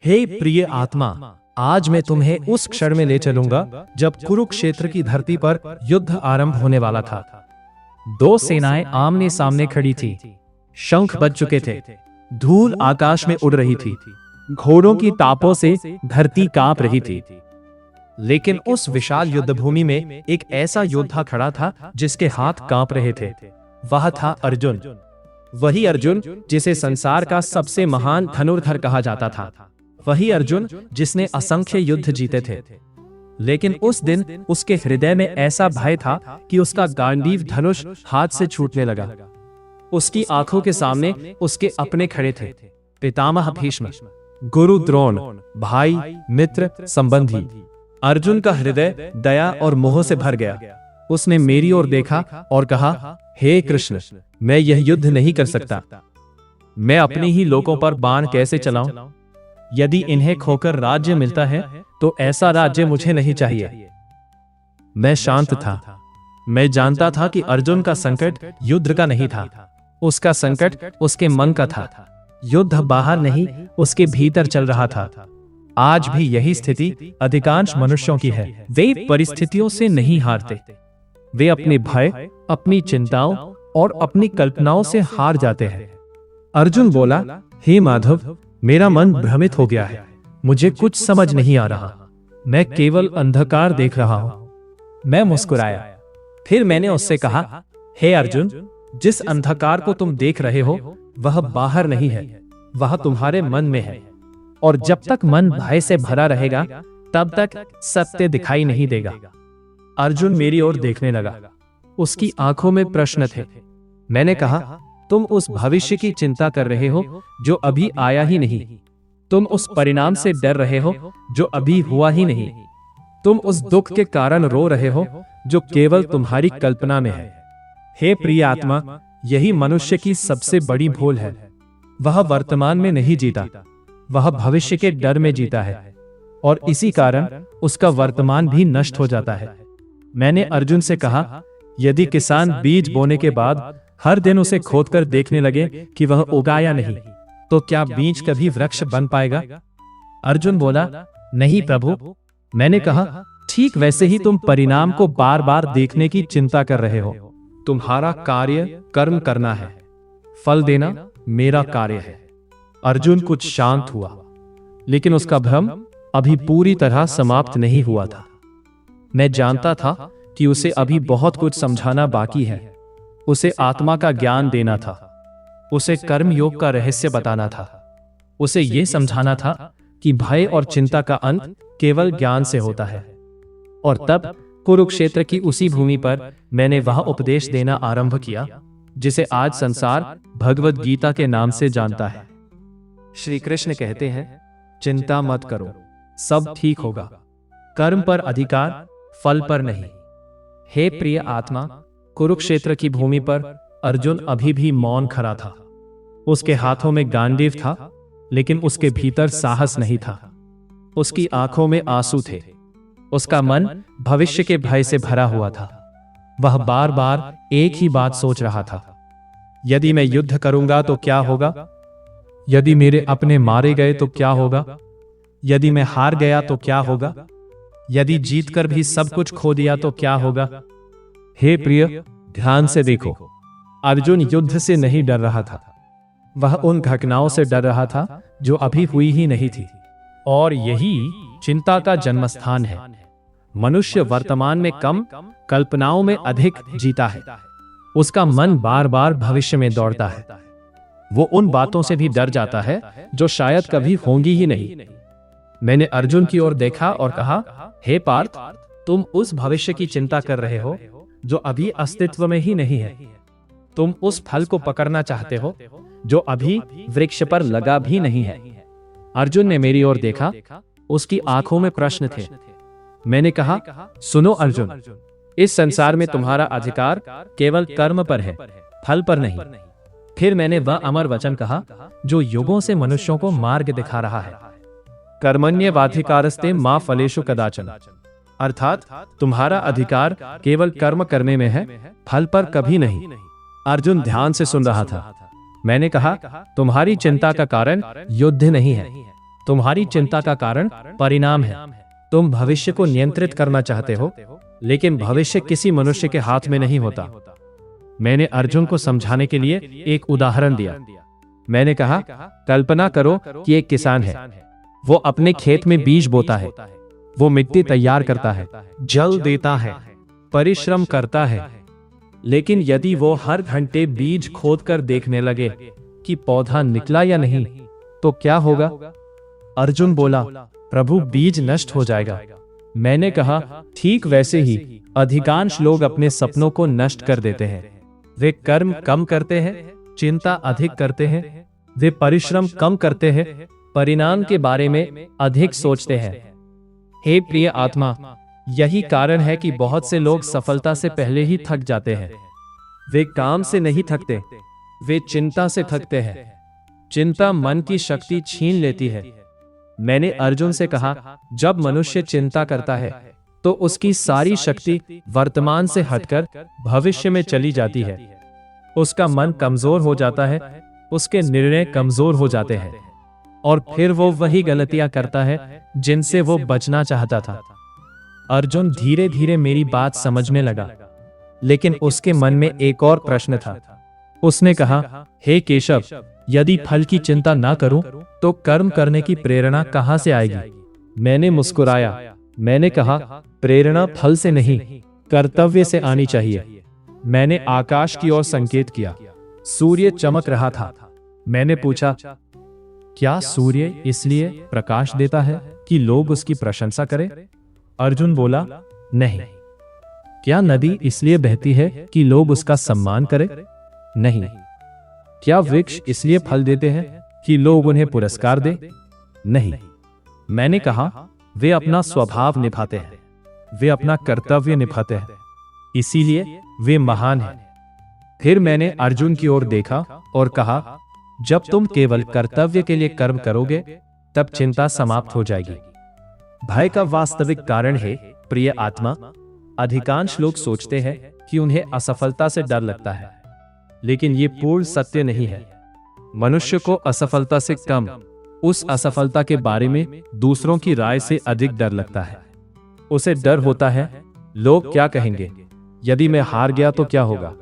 हे प्रिय आत्मा, आज मैं तुम्हें उस क्षण में ले चलूंगा जब कुरुक्षेत्र की धरती पर युद्ध आरंभ होने वाला था। दो सेनाएं आमने सामने खड़ी थी। शंख बज चुके थे। धूल आकाश में उड़ रही थी। घोड़ों की टापों से धरती कांप रही थी। लेकिन उस विशाल युद्धभूमि में एक ऐसा योद्धा खड़ा था जिसके हाथ कांप रहे थे। वह था अर्जुन। वही अर्जुन जिसे संसार का सबसे महान धनुर्धर कहा जाता था। वही अर्जुन जिसने असंख्य युद्ध जीते थे। लेकिन उस दिन उसके हृदय में ऐसा भय था कि उसका गांडीव धनुष हाथ से छूटने लगा। उसकी आंखों के सामने उसके अपने खड़े थे, पितामह भीष्म, गुरु द्रोण, भाई, मित्र, संबंधी। अर्जुन का हृदय दया और मोह से भर गया। उसने मेरी ओर देखा और कहा, हे कृष्ण, मैं यह युद्ध नहीं कर सकता। मैं अपने ही लोगों पर बाण कैसे चलाऊं? यदि इन्हें खोकर राज्य मिलता है तो ऐसा राज्य मुझे नहीं चाहिए। मैं शांत था। मैं जानता था कि अर्जुन का संकट युद्ध का नहीं था। उसका संकट उसके मन का था। युद्ध बाहर नहीं, उसके भीतर चल रहा था। आज भी यही स्थिति अधिकांश मनुष्यों की है। वे परिस्थितियों से नहीं हारते। वे अपने भय, अपनी चिंताओं और अपनी कल्पनाओं से हार जाते हैं। अर्जुन बोला, हे माधव, मेरा मन भ्रमित हो गया है। मुझे कुछ समझ नहीं आ रहा। मैं केवल अंधकार देख रहा हूं। मैं मुस्कुराया। फिर मैंने उससे कहा, हे अर्जुन, जिस अंधकार को तुम देख रहे हो वह बाहर नहीं है, वह तुम्हारे मन में है। और जब तक मन भय से भरा रहेगा तब तक सत्य दिखाई नहीं देगा। अर्जुन मेरी ओर देखने लगा। उसकी आंखों में प्रश्न थे। मैंने कहा, तुम उस भविष्य की चिंता कर रहे हो जो अभी आया ही नहीं। तुम उस परिणाम से डर रहे हो जो अभी हुआ ही नहीं। तुम उस दुख के कारण रो रहे हो जो केवल तुम्हारी कल्पना में है। हे प्रिय आत्मा, यही मनुष्य की सबसे बड़ी भूल है। वह वर्तमान में नहीं जीता, वह भविष्य के डर में जीता है और इसी कारण उसका वर्तमान भी नष्ट हो जाता है। मैंने अर्जुन से कहा, यदि किसान बीज बोने के बाद हर दिन उसे खोदकर देखने लगे कि वह उगा या नहीं, तो क्या बीज कभी वृक्ष बन पाएगा? अर्जुन बोला, नहीं प्रभु। मैंने कहा, ठीक वैसे ही तुम परिणाम को बार बार देखने की चिंता कर रहे हो। तुम्हारा कार्य कर्म करना है, फल देना मेरा कार्य है। अर्जुन कुछ शांत हुआ, लेकिन उसका भ्रम अभी पूरी तरह समाप्त नहीं हुआ था। मैं जानता था कि उसे अभी बहुत कुछ समझाना बाकी है। उसे आत्मा का ज्ञान देना था। उसे कर्म योग का रहस्य बताना था। उसे यह समझाना था कि भय और चिंता का अंत केवल ज्ञान से होता है। और तब कुरुक्षेत्र की उसी भूमि पर मैंने वह उपदेश देना आरंभ किया जिसे आज संसार भगवद गीता के नाम से जानता है। श्री कृष्ण कहते हैं, चिंता मत करो, सब ठीक होगा। कर्म पर अधिकार, फल पर नहीं। हे प्रिय आत्मा, कुरुक्षेत्र की भूमि पर अर्जुन अभी भी मौन खड़ा था। उसके हाथों में गांडीव था, लेकिन उसके भीतर साहस नहीं था। उसकी आंखों में आंसू थे। उसका मन भविष्य के भय से भरा हुआ था। वह बार बार एक ही बात सोच रहा था, यदि मैं युद्ध करूंगा तो क्या होगा? यदि मेरे अपने मारे गए तो क्या होगा? यदि मैं हार गया तो क्या होगा? यदि जीतकर भी सब कुछ खो दिया तो क्या होगा? हे प्रिय, ध्यान से देखो। अर्जुन युद्ध से नहीं डर रहा था। वह उन घटनाओं से डर रहा था जो अभी हुई ही नहीं थी। और यही चिंता का जन्मस्थान है। मनुष्य वर्तमान में कम, कल्पनाओं में अधिक जीता है। उसका मन बार बार भविष्य में दौड़ता है। वो उन बातों से भी डर जाता है जो शायद कभी होंगी ही नहीं। मैंने अर्जुन की ओर देखा और कहा, हे पार्थ, तुम उस भविष्य की चिंता कर रहे हो जो अभी अस्तित्व में ही नहीं है। तुम उस फल को पकड़ना चाहते हो जो अभी वृक्ष पर लगा भी नहीं है। अर्जुन ने मेरी ओर देखा। उसकी आंखों में प्रश्न थे। मैंने कहा, सुनो अर्जुन, इस संसार में तुम्हारा अधिकार केवल कर्म पर है, फल पर नहीं। फिर मैंने वह अमर वचन कहा जो युगों से मनुष्यों को मार्ग दिखा रहा है। कर्मण्येवाधिकारस्ते मा फलेषु कदाचन। अर्थात तुम्हारा अधिकार केवल कर्म करने में है, फल पर कभी नहीं। अर्जुन ध्यान से सुन रहा था। मैंने कहा, तुम्हारी चिंता का कारण युद्ध नहीं है, तुम्हारी चिंता का कारण परिणाम है। तुम भविष्य को नियंत्रित करना चाहते हो, लेकिन भविष्य किसी मनुष्य के हाथ में नहीं होता। मैंने अर्जुन को समझाने के लिए एक उदाहरण दिया। मैंने कहा, कल्पना करो कि एक किसान है। वो अपने खेत में बीज बोता है, वो मिट्टी तैयार करता है, जल देता है, परिश्रम करता है। लेकिन यदि वो हर घंटे बीज खोदकर देखने लगे कि पौधा निकला या नहीं, तो क्या होगा? अर्जुन बोला, प्रभु, बीज नष्ट हो जाएगा। मैंने कहा, ठीक वैसे ही अधिकांश लोग अपने सपनों को नष्ट कर देते हैं। वे कर्म कम करते हैं, चिंता अधिक करते हैं, वे परिश्रम कम करते हैं, परिणाम के बारे में अधिक सोचते हैं। हे प्रिय आत्मा, यही कारण है कि बहुत से लोग सफलता से पहले ही थक जाते हैं। वे काम से नहीं थकते, वे चिंता से थकते हैं। चिंता मन की शक्ति छीन लेती है। मैंने अर्जुन से कहा, जब मनुष्य चिंता करता है तो उसकी सारी शक्ति वर्तमान से हटकर भविष्य में चली जाती है। उसका मन कमजोर हो जाता है, उसके निर्णय कमजोर हो जाते हैं, और फिर वो वही गलतियां करता है जिनसे वो बचना चाहता था। अर्जुन धीरे धीरे मेरी बात समझने लगा, लेकिन उसके मन में एक और प्रश्न था। उसने कहा, हे केशव, यदि फल की चिंता ना करूं तो कर्म करने की प्रेरणा कहां से आएगी? मैंने मुस्कुराया। मैंने कहा, प्रेरणा फल से नहीं, कर्तव्य से आनी चाहिए। मैंने आकाश की ओर संकेत किया। सूर्य चमक रहा था। मैंने पूछा, क्या सूर्य इसलिए प्रकाश देता है कि लोग उसकी प्रशंसा करें? अर्जुन बोला, नहीं। क्या नदी इसलिए बहती है कि लोग उसका सम्मान करें? नहीं। क्या वृक्ष इसलिए फल देते हैं कि लोग उन्हें पुरस्कार दें? नहीं। मैंने कहा, वे अपना स्वभाव निभाते हैं, वे अपना कर्तव्य निभाते हैं, इसीलिए वे महान हैं। फिर मैंने अर्जुन की ओर देखा और कहा, जब तुम केवल कर्तव्य के लिए कर्म करोगे तब चिंता समाप्त हो जाएगी। भय का वास्तविक कारण है, प्रिय आत्मा, अधिकांश लोग सोचते हैं कि उन्हें असफलता से डर लगता है, लेकिन ये पूर्ण सत्य नहीं है। मनुष्य को असफलता से कम उस असफलता के बारे में दूसरों की राय से अधिक डर लगता है। उसे डर होता है, लोग क्या कहेंगे? यदि मैं हार गया तो क्या होगा?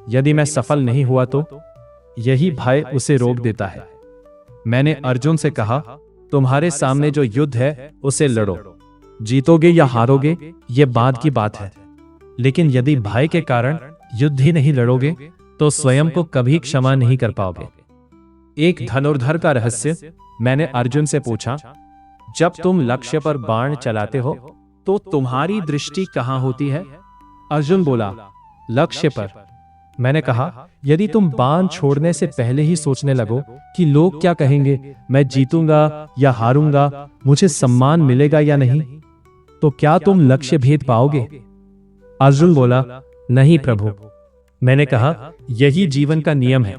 यदि मैं सफल नहीं हुआ तो? यही भय उसे रोक देता है। मैंने अर्जुन से कहा, तुम्हारे सामने जो युद्ध है उसे लड़ो। जीतोगे या हारोगे ये बाद की बात है, लेकिन यदि भय के कारण युद्ध ही नहीं लड़ोगे तो स्वयं को कभी क्षमा नहीं कर पाओगे। एक धनुर्धर का रहस्य मैंने अर्जुन से पूछा, जब तुम लक्ष्य पर बाण चलाते हो तो तुम्हारी दृष्टि कहां होती है? अर्जुन बोला, लक्ष्य पर। मैंने कहा, यदि तुम बाण छोड़ने से पहले ही सोचने लगो कि लोग क्या कहेंगे, मैं जीतूंगा या हारूंगा, मुझे सम्मान मिलेगा या नहीं, तो क्या तुम लक्ष्य भेद पाओगे? अर्जुन बोला, नहीं प्रभु। मैंने कहा, यही जीवन का नियम है।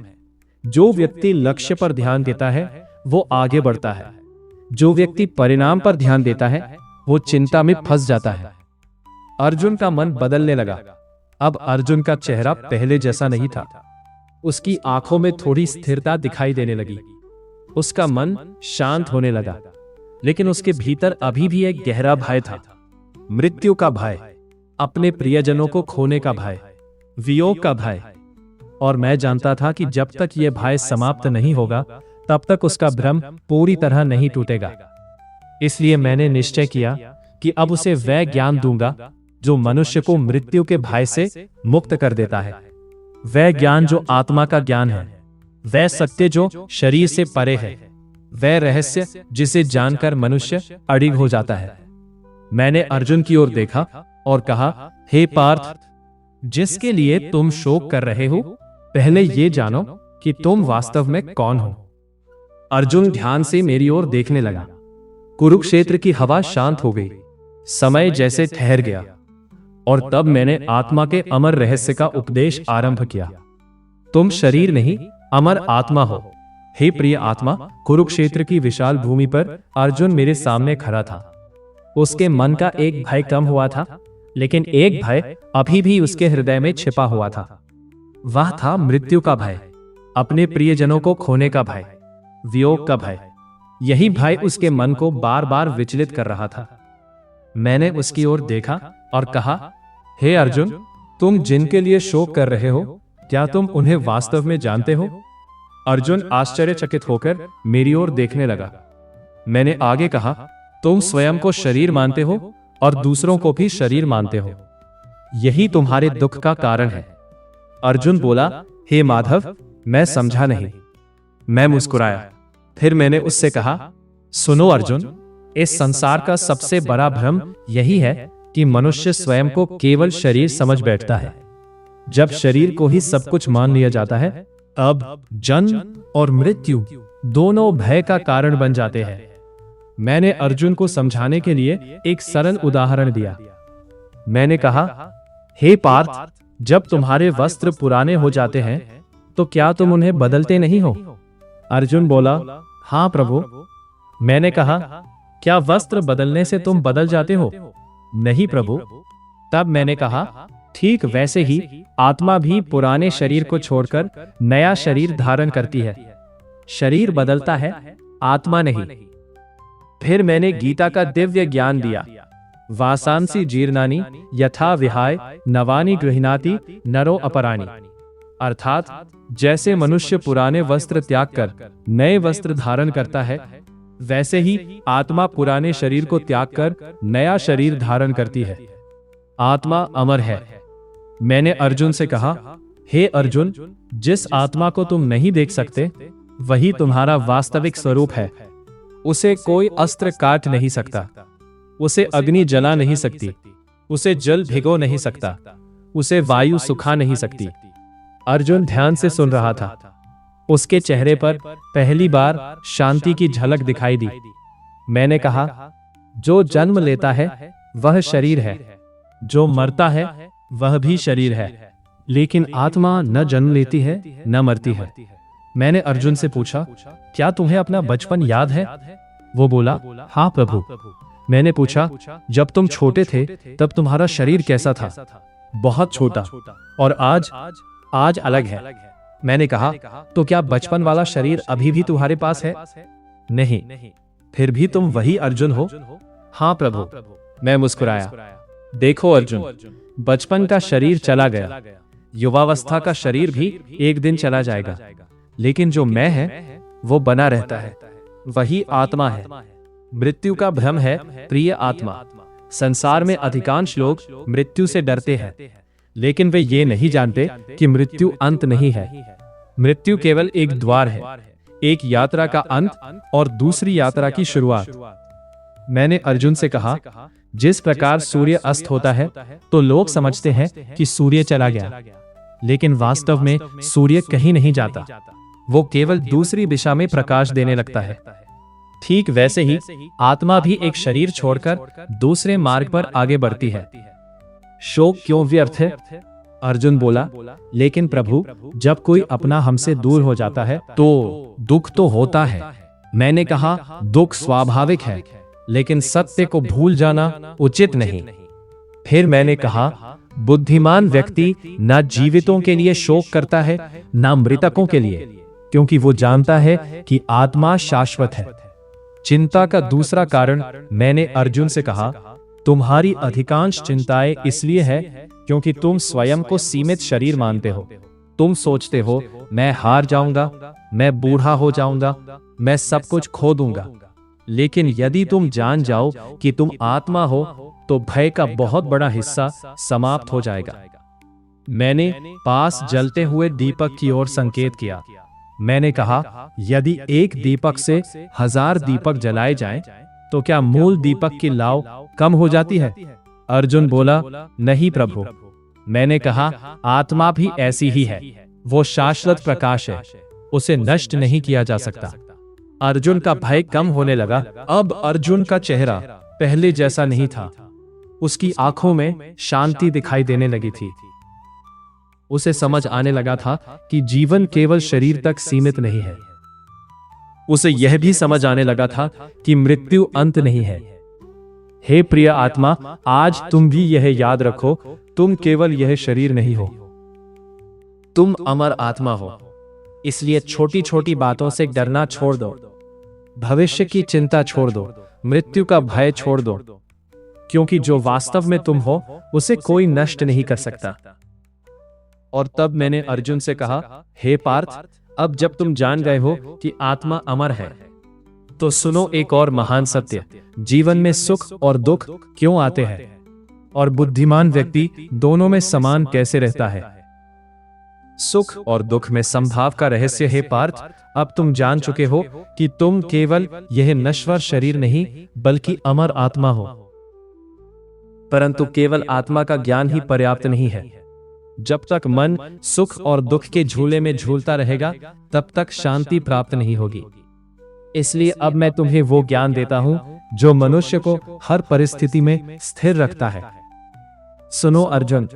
जो व्यक्ति लक्ष्य पर ध्यान देता है वो आगे बढ़ता है, जो व्यक्ति परिणाम पर ध्यान देता है वो चिंता में फंस जाता है। अर्जुन का मन बदलने लगा। अब अर्जुन का चेहरा पहले जैसा नहीं था। उसकी आंखों में थोड़ी स्थिरता दिखाई देने लगी। उसका मन शांत होने लगा, लेकिन उसके भीतर अभी भी एक गहरा भय था। मृत्यु का भय, अपने प्रियजनों को खोने का भय, वियोग का भय। और मैं जानता था कि जब तक यह भय समाप्त नहीं होगा तब तक उसका भ्रम पूरी तरह नहीं टूटेगा। इसलिए मैंने निश्चय किया कि अब उसे वह ज्ञान दूंगा जो मनुष्य को मृत्यु के भय से मुक्त कर देता है। वह ज्ञान जो आत्मा का ज्ञान है, वह सत्य जो शरीर से परे है, वह रहस्य जिसे जानकर मनुष्य अडिग हो जाता है। मैंने अर्जुन की ओर देखा और कहा, हे पार्थ, जिसके लिए तुम शोक कर रहे हो, पहले ये जानो कि तुम वास्तव में कौन हो। अर्जुन ध्यान से मेरी ओर देखने लगा। कुरुक्षेत्र की हवा शांत हो गई, समय जैसे ठहर गया, और तब मैंने आत्मा के अमर रहस्य का उपदेश आरंभ किया। तुम शरीर नहीं, अमर आत्मा हो। हे प्रिय आत्मा, कुरुक्षेत्र की विशाल भूमि पर अर्जुन मेरे सामने खड़ा था। उसके मन का एक भय कम हुआ था, लेकिन एक भय अभी भी उसके हृदय में छिपा हुआ था। वह था मृत्यु का भय, अपने प्रियजनों को खोने का भय, वियोग का भय, यही भय उसके मन को बार बार विचलित कर रहा था। मैंने उसकी ओर देखा और कहा, हे अर्जुन, तुम जिनके लिए शोक कर रहे हो, क्या तुम उन्हें वास्तव में जानते हो? अर्जुन आश्चर्यचकित होकर मेरी ओर देखने लगा। मैंने आगे कहा, तुम स्वयं को शरीर मानते हो और दूसरों को भी शरीर मानते हो। यही तुम्हारे दुख का कारण है। अर्जुन बोला, हे माधव, मैं समझा नहीं। मैं मुस्कुराया। फिर मैंने उससे कहा, सुनो अर्जुन, इस संसार का सबसे बड़ा भ्रम यही है कि मनुष्य स्वयं को केवल शरीर समझ बैठता है। जब शरीर को ही सब कुछ मान लिया जाता है, अब जन्म और मृत्यु दोनों भय का कारण बन जाते हैं। मैंने अर्जुन को समझाने के लिए एक सरल उदाहरण दिया। मैंने कहा, हे पार्थ, जब तुम्हारे वस्त्र पुराने हो जाते हैं तो क्या तुम उन्हें बदलते नहीं हो? अर्जुन बोला, हाँ प्रभु। मैंने कहा, क्या वस्त्र बदलने से तुम बदल जाते हो? नहीं प्रभु। तब मैंने कहा, ठीक वैसे ही आत्मा भी पुराने शरीर को छोड़कर नया शरीर धारण करती है। शरीर बदलता है, आत्मा नहीं। फिर मैंने गीता का दिव्य ज्ञान दिया। वासांसी जीर्णानि यथा विहाय नवानि गृह्णाति नरो अपराणि। अर्थात जैसे मनुष्य पुराने वस्त्र त्याग कर नए वस्त्र धारण करता है, वैसे ही आत्मा पुराने शरीर को त्याग कर नया शरीर धारण करती है। आत्मा अमर है। मैंने अर्जुन से कहा, हे अर्जुन, जिस आत्मा को तुम नहीं देख सकते, वही तुम्हारा वास्तविक स्वरूप है। उसे कोई अस्त्र काट नहीं सकता, उसे अग्नि जला नहीं सकती, उसे जल भिगो नहीं सकता, उसे वायु सुखा नहीं सकती। अर्जुन ध्यान से सुन रहा था। उसके चेहरे पर पहली बार शांति की झलक दिखाई दी। मैंने कहा, जो जन्म लेता है वह शरीर है, जो मरता है वह भी शरीर है, लेकिन आत्मा न जन्म लेती है न मरती है। मैंने अर्जुन से पूछा, क्या तुम्हें अपना बचपन याद है? वो बोला, हाँ प्रभु। मैंने पूछा, जब तुम छोटे थे तब तुम्हारा शरीर कैसा था? बहुत छोटा। और आज अलग है। मैंने कहा, तो क्या बचपन वाला शरीर अभी भी तुम्हारे पास है? नहीं। फिर भी तुम वही अर्जुन हो? हाँ प्रभु। मैं मुस्कुराया। देखो अर्जुन, बचपन का शरीर चला गया, युवावस्था का शरीर भी एक दिन चला जाएगा, लेकिन जो मैं है वो बना रहता है, वही आत्मा है। मृत्यु का भ्रम है प्रिय आत्मा। संसार में अधिकांश लोग मृत्यु से डरते हैं, लेकिन वे ये नहीं जानते कि मृत्यु अंत नहीं है। मृत्यु केवल एक द्वार है, एक यात्रा का अंत और दूसरी यात्रा की शुरुआत। मैंने अर्जुन से कहा, जिस प्रकार सूर्य अस्त होता है तो लोग समझते हैं कि सूर्य चला गया, लेकिन वास्तव में सूर्य कहीं नहीं जाता, वो केवल दूसरी दिशा में प्रकाश देने लगता है। ठीक वैसे ही आत्मा भी एक शरीर छोड़कर दूसरे मार्ग पर आगे बढ़ती है। शोक क्यों व्यर्थ है? अर्जुन बोला, लेकिन प्रभु, जब कोई अपना हमसे दूर हो जाता है तो दुख तो होता है। मैंने कहा, दुख स्वाभाविक है, लेकिन सत्य को भूल जाना उचित नहीं। फिर मैंने कहा, बुद्धिमान व्यक्ति न जीवितों के लिए शोक करता है न मृतकों के लिए, क्योंकि वो जानता है कि आत्मा शाश्वत है। चिंता का दूसरा कारण मैंने अर्जुन से कहा, तुम्हारी अधिकांश चिंताएं इसलिए है क्योंकि तुम स्वयं को सीमित शरीर मानते हो। तुम सोचते हो, मैं हार जाऊंगा, मैं बूढ़ा हो जाऊंगा, मैं सब कुछ खो दूंगा। लेकिन यदि तुम जान जाओ कि तुम आत्मा हो तो भय का बहुत बड़ा हिस्सा समाप्त हो जाएगा। मैंने पास जलते हुए दीपक की ओर संकेत किया। मैंने कहा, यदि एक दीपक से 1000 दीपक जलाए जाएं, तो क्या मूल दीपक की लाव कम हो जाती है? अर्जुन बोला, नहीं प्रभु। मैंने कहा, आत्मा भी ऐसी ही है, वो शाश्वत प्रकाश है, उसे नष्ट नहीं किया जा सकता। अर्जुन का भय कम होने लगा। अब अर्जुन का चेहरा पहले जैसा नहीं था। उसकी आंखों में शांति दिखाई देने लगी थी। उसे समझ आने लगा था कि जीवन केवल शरीर तक सीमित नहीं है। उसे यह भी समझ आने लगा था कि मृत्यु अंत नहीं है। हे प्रिय आत्मा, आज तुम भी यह याद रखो, तुम केवल यह शरीर नहीं हो, तुम अमर आत्मा हो। इसलिए छोटी छोटी बातों से डरना छोड़ दो। भविष्य की चिंता छोड़ दो, मृत्यु का भय छोड़ दो, क्योंकि जो वास्तव में तुम हो उसे कोई नष्ट नहीं कर सकता। और तब मैंने अर्जुन से कहा, हे पार्थ, अब जब तुम जान गए हो कि आत्मा अमर है, तो सुनो एक और महान सत्य। जीवन में सुख और दुख क्यों आते हैं, और बुद्धिमान व्यक्ति दोनों में समान कैसे रहता है। सुख और दुख में संभाव का रहस्य है पार्थ। अब तुम जान चुके हो कि तुम केवल यह नश्वर शरीर नहीं बल्कि अमर आत्मा हो। परंतु केवल आत्मा का ज्ञान ही पर्याप्त नहीं है। जब तक मन सुख और दुख के झूले में झूलता रहेगा तब तक शांति प्राप्त नहीं होगी। इसलिए अब मैं तुम्हें वो ज्ञान देता हूं जो मनुष्य को हर परिस्थिति में स्थिर रखता है। सुनो अर्जुन,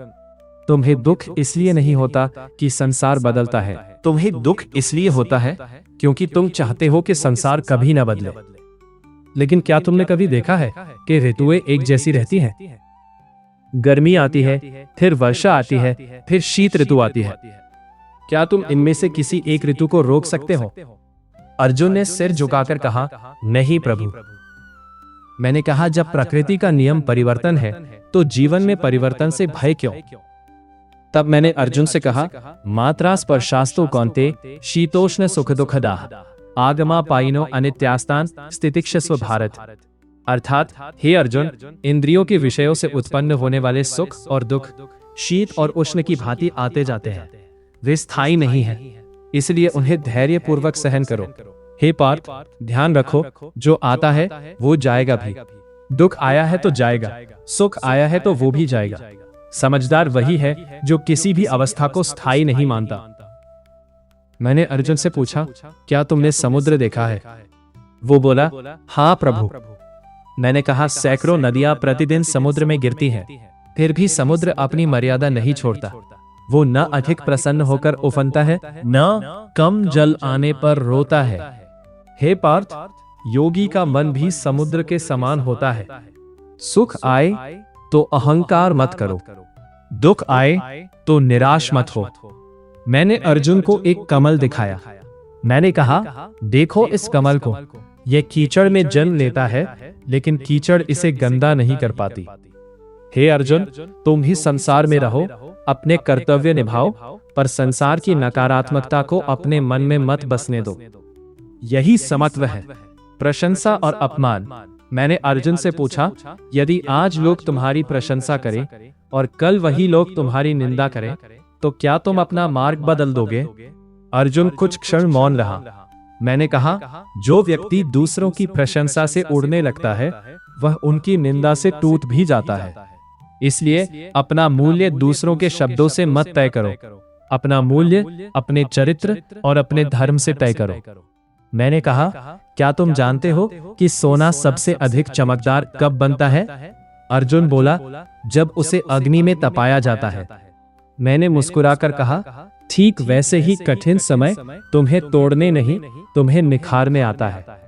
तुम्हें दुख इसलिए नहीं होता कि संसार बदलता है, तुम्हें दुख इसलिए होता है क्योंकि तुम चाहते हो कि संसार कभी न बदले। लेकिन क्या तुमने कभी देखा है कि ऋतुएं एक जैसी रहती हैं? गर्मी आती है, फिर वर्षा आती है, फिर शीत ऋतु आती है। क्या तुम इनमें से किसी एक ऋतु को रोक सकते हो? अर्जुन ने सिर झुकाकर कहा, नहीं प्रभु। मैंने कहा, जब प्रकृति का नियम परिवर्तन है तो जीवन में परिवर्तन से भय क्यों? तब मैंने अर्जुन से कहा, मात्रा स्पर्शास्तु कौन्ते शीतोष्ण सुख दुखदाः आगमा पाइनो अनित्यास्तान स्थितिक्षस्व भारत। अर्थात हे अर्जुन, इंद्रियों के विषयों से उत्पन्न होने वाले सुख और दुख शीत और उष्ण की भांति आते जाते हैं, वे स्थायी नहीं हैं, इसलिए उन्हें धैर्य पूर्वक सहन करो। हे पार्थ, ध्यान रखो, जो आता है वो जाएगा भी, दुख आया है तो जाएगा, सुख आया है तो वो भी जाएगा। समझदार वही है जो किसी भी अवस्था को स्थायी नहीं मानता। मैंने अर्जुन से पूछा, क्या तुमने समुद्र देखा है? वो बोला, हाँ प्रभु। मैंने कहा, सैकड़ों नदियां प्रतिदिन समुद्र में गिरती हैं, फिर भी समुद्र अपनी मर्यादा नहीं छोड़ता। वो न अधिक प्रसन्न होकर उफनता है, न कम जल आने पर रोता है। हे पार्थ, योगी का मन भी समुद्र के समान होता है। सुख आए तो अहंकार मत करो, दुख आए तो निराश मत हो। मैंने अर्जुन को एक कमल दिखाया। मैंने कहा, देखो इस कमल को, यह कीचड़ में जन्म लेता है लेकिन कीचड़ इसे गंदा नहीं कर पाती। हे अर्जुन, तुम ही संसार में रहो, अपने कर्तव्य निभाओ, पर संसार की नकारात्मकता को अपने मन में मत बसने दो। यही समत्व है, प्रशंसा और अपमान। मैंने अर्जुन से पूछा, यदि आज लोग तुम्हारी प्रशंसा करें और कल वही लोग तुम्हारी निंदा करें तो क्या तुम अपना मार्ग बदल दोगे? अर्जुन कुछ क्षण मौन रहा। मैंने कहा, जो व्यक्ति दूसरों की प्रशंसा से उड़ने लगता है वह उनकी निंदा से टूट भी जाता है। इसलिए अपना मूल्य दूसरों के शब्दों से मत तय करो, अपना मूल्य अपने चरित्र और अपने धर्म से तय करो। मैंने कहा, क्या तुम जानते हो कि सोना सबसे अधिक चमकदार कब बनता है? अर्जुन बोला, जब उसे अग्नि में तपाया जाता है। मैंने मुस्कुराकर कहा, ठीक वैसे ही कठिन समय तुम्हें तोड़ने नहीं, तुम्हें निखारने आता है।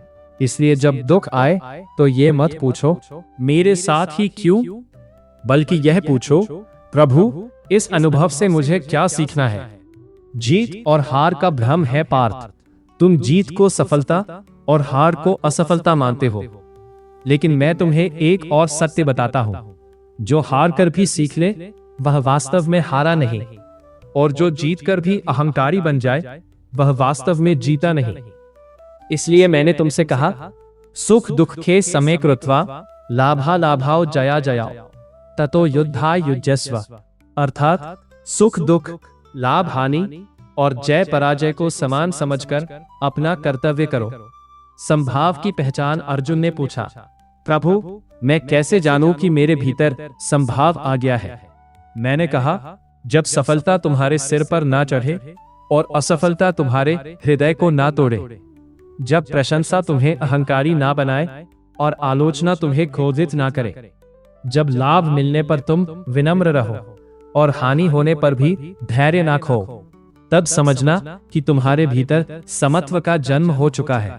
इसलिए जब दुख आए तो ये मत पूछो मेरे साथ ही क्यों, बल्कि यह पूछो, प्रभु इस अनुभव से मुझे क्या सीखना है? जीत और हार का भ्रम है पार्थ। तुम जीत को सफलता और हार को असफलता मानते हो, लेकिन मैं तुम्हें एक और सत्य बताता हूं, जो हार कर भी सीख ले वह वास्तव में हारा नहीं, और जो जीत कर भी अहंकारी बन जाए वह वास्तव में जीता नहीं। इसलिए मैंने तुमसे कहा, सुख दुख के समय कृत्वा लाभा लाभाओ जया जयाओ ततो युद्धा युज्यस्व। अर्थात सुख दुख, लाभ हानि और जय पराजय को समान समझकर अपना कर्तव्य करो। संभाव की पहचान अर्जुन ने पूछा, प्रभु मैं कैसे जानूं कि मेरे भीतर संभाव आ गया है? मैंने कहा, जब सफलता तुम्हारे सिर पर ना चढ़े और असफलता तुम्हारे हृदय को ना तोड़े, जब प्रशंसा तुम्हें अहंकारी ना बनाए और आलोचना तुम्हें क्रोधित ना करे, जब लाभ मिलने पर तुम विनम्र रहो और हानि होने पर भी धैर्य ना खो, तब समझना कि तुम्हारे भीतर समत्व का जन्म हो चुका है।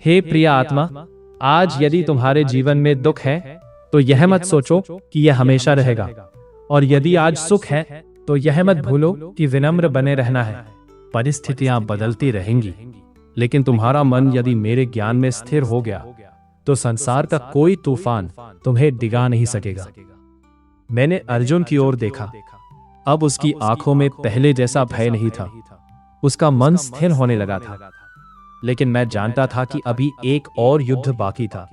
हे प्रिय आत्मा, आज यदि तुम्हारे जीवन में दुख है तो यह मत सोचो कि यह हमेशा रहेगा, और यदि आज सुख है तो यह मत भूलो कि विनम्र बने रहना है। परिस्थितियां बदलती रहेंगी, लेकिन तुम्हारा मन यदि मेरे ज्ञान में स्थिर हो गया तो संसार का कोई तूफान तुम्हें डिगा नहीं सकेगा। मैंने अर्जुन की ओर देखा। अब उसकी आंखों में पहले जैसा भय नहीं था। उसका मन स्थिर होने लगा था। लेकिन मैं जानता था कि अभी एक और युद्ध बाकी था,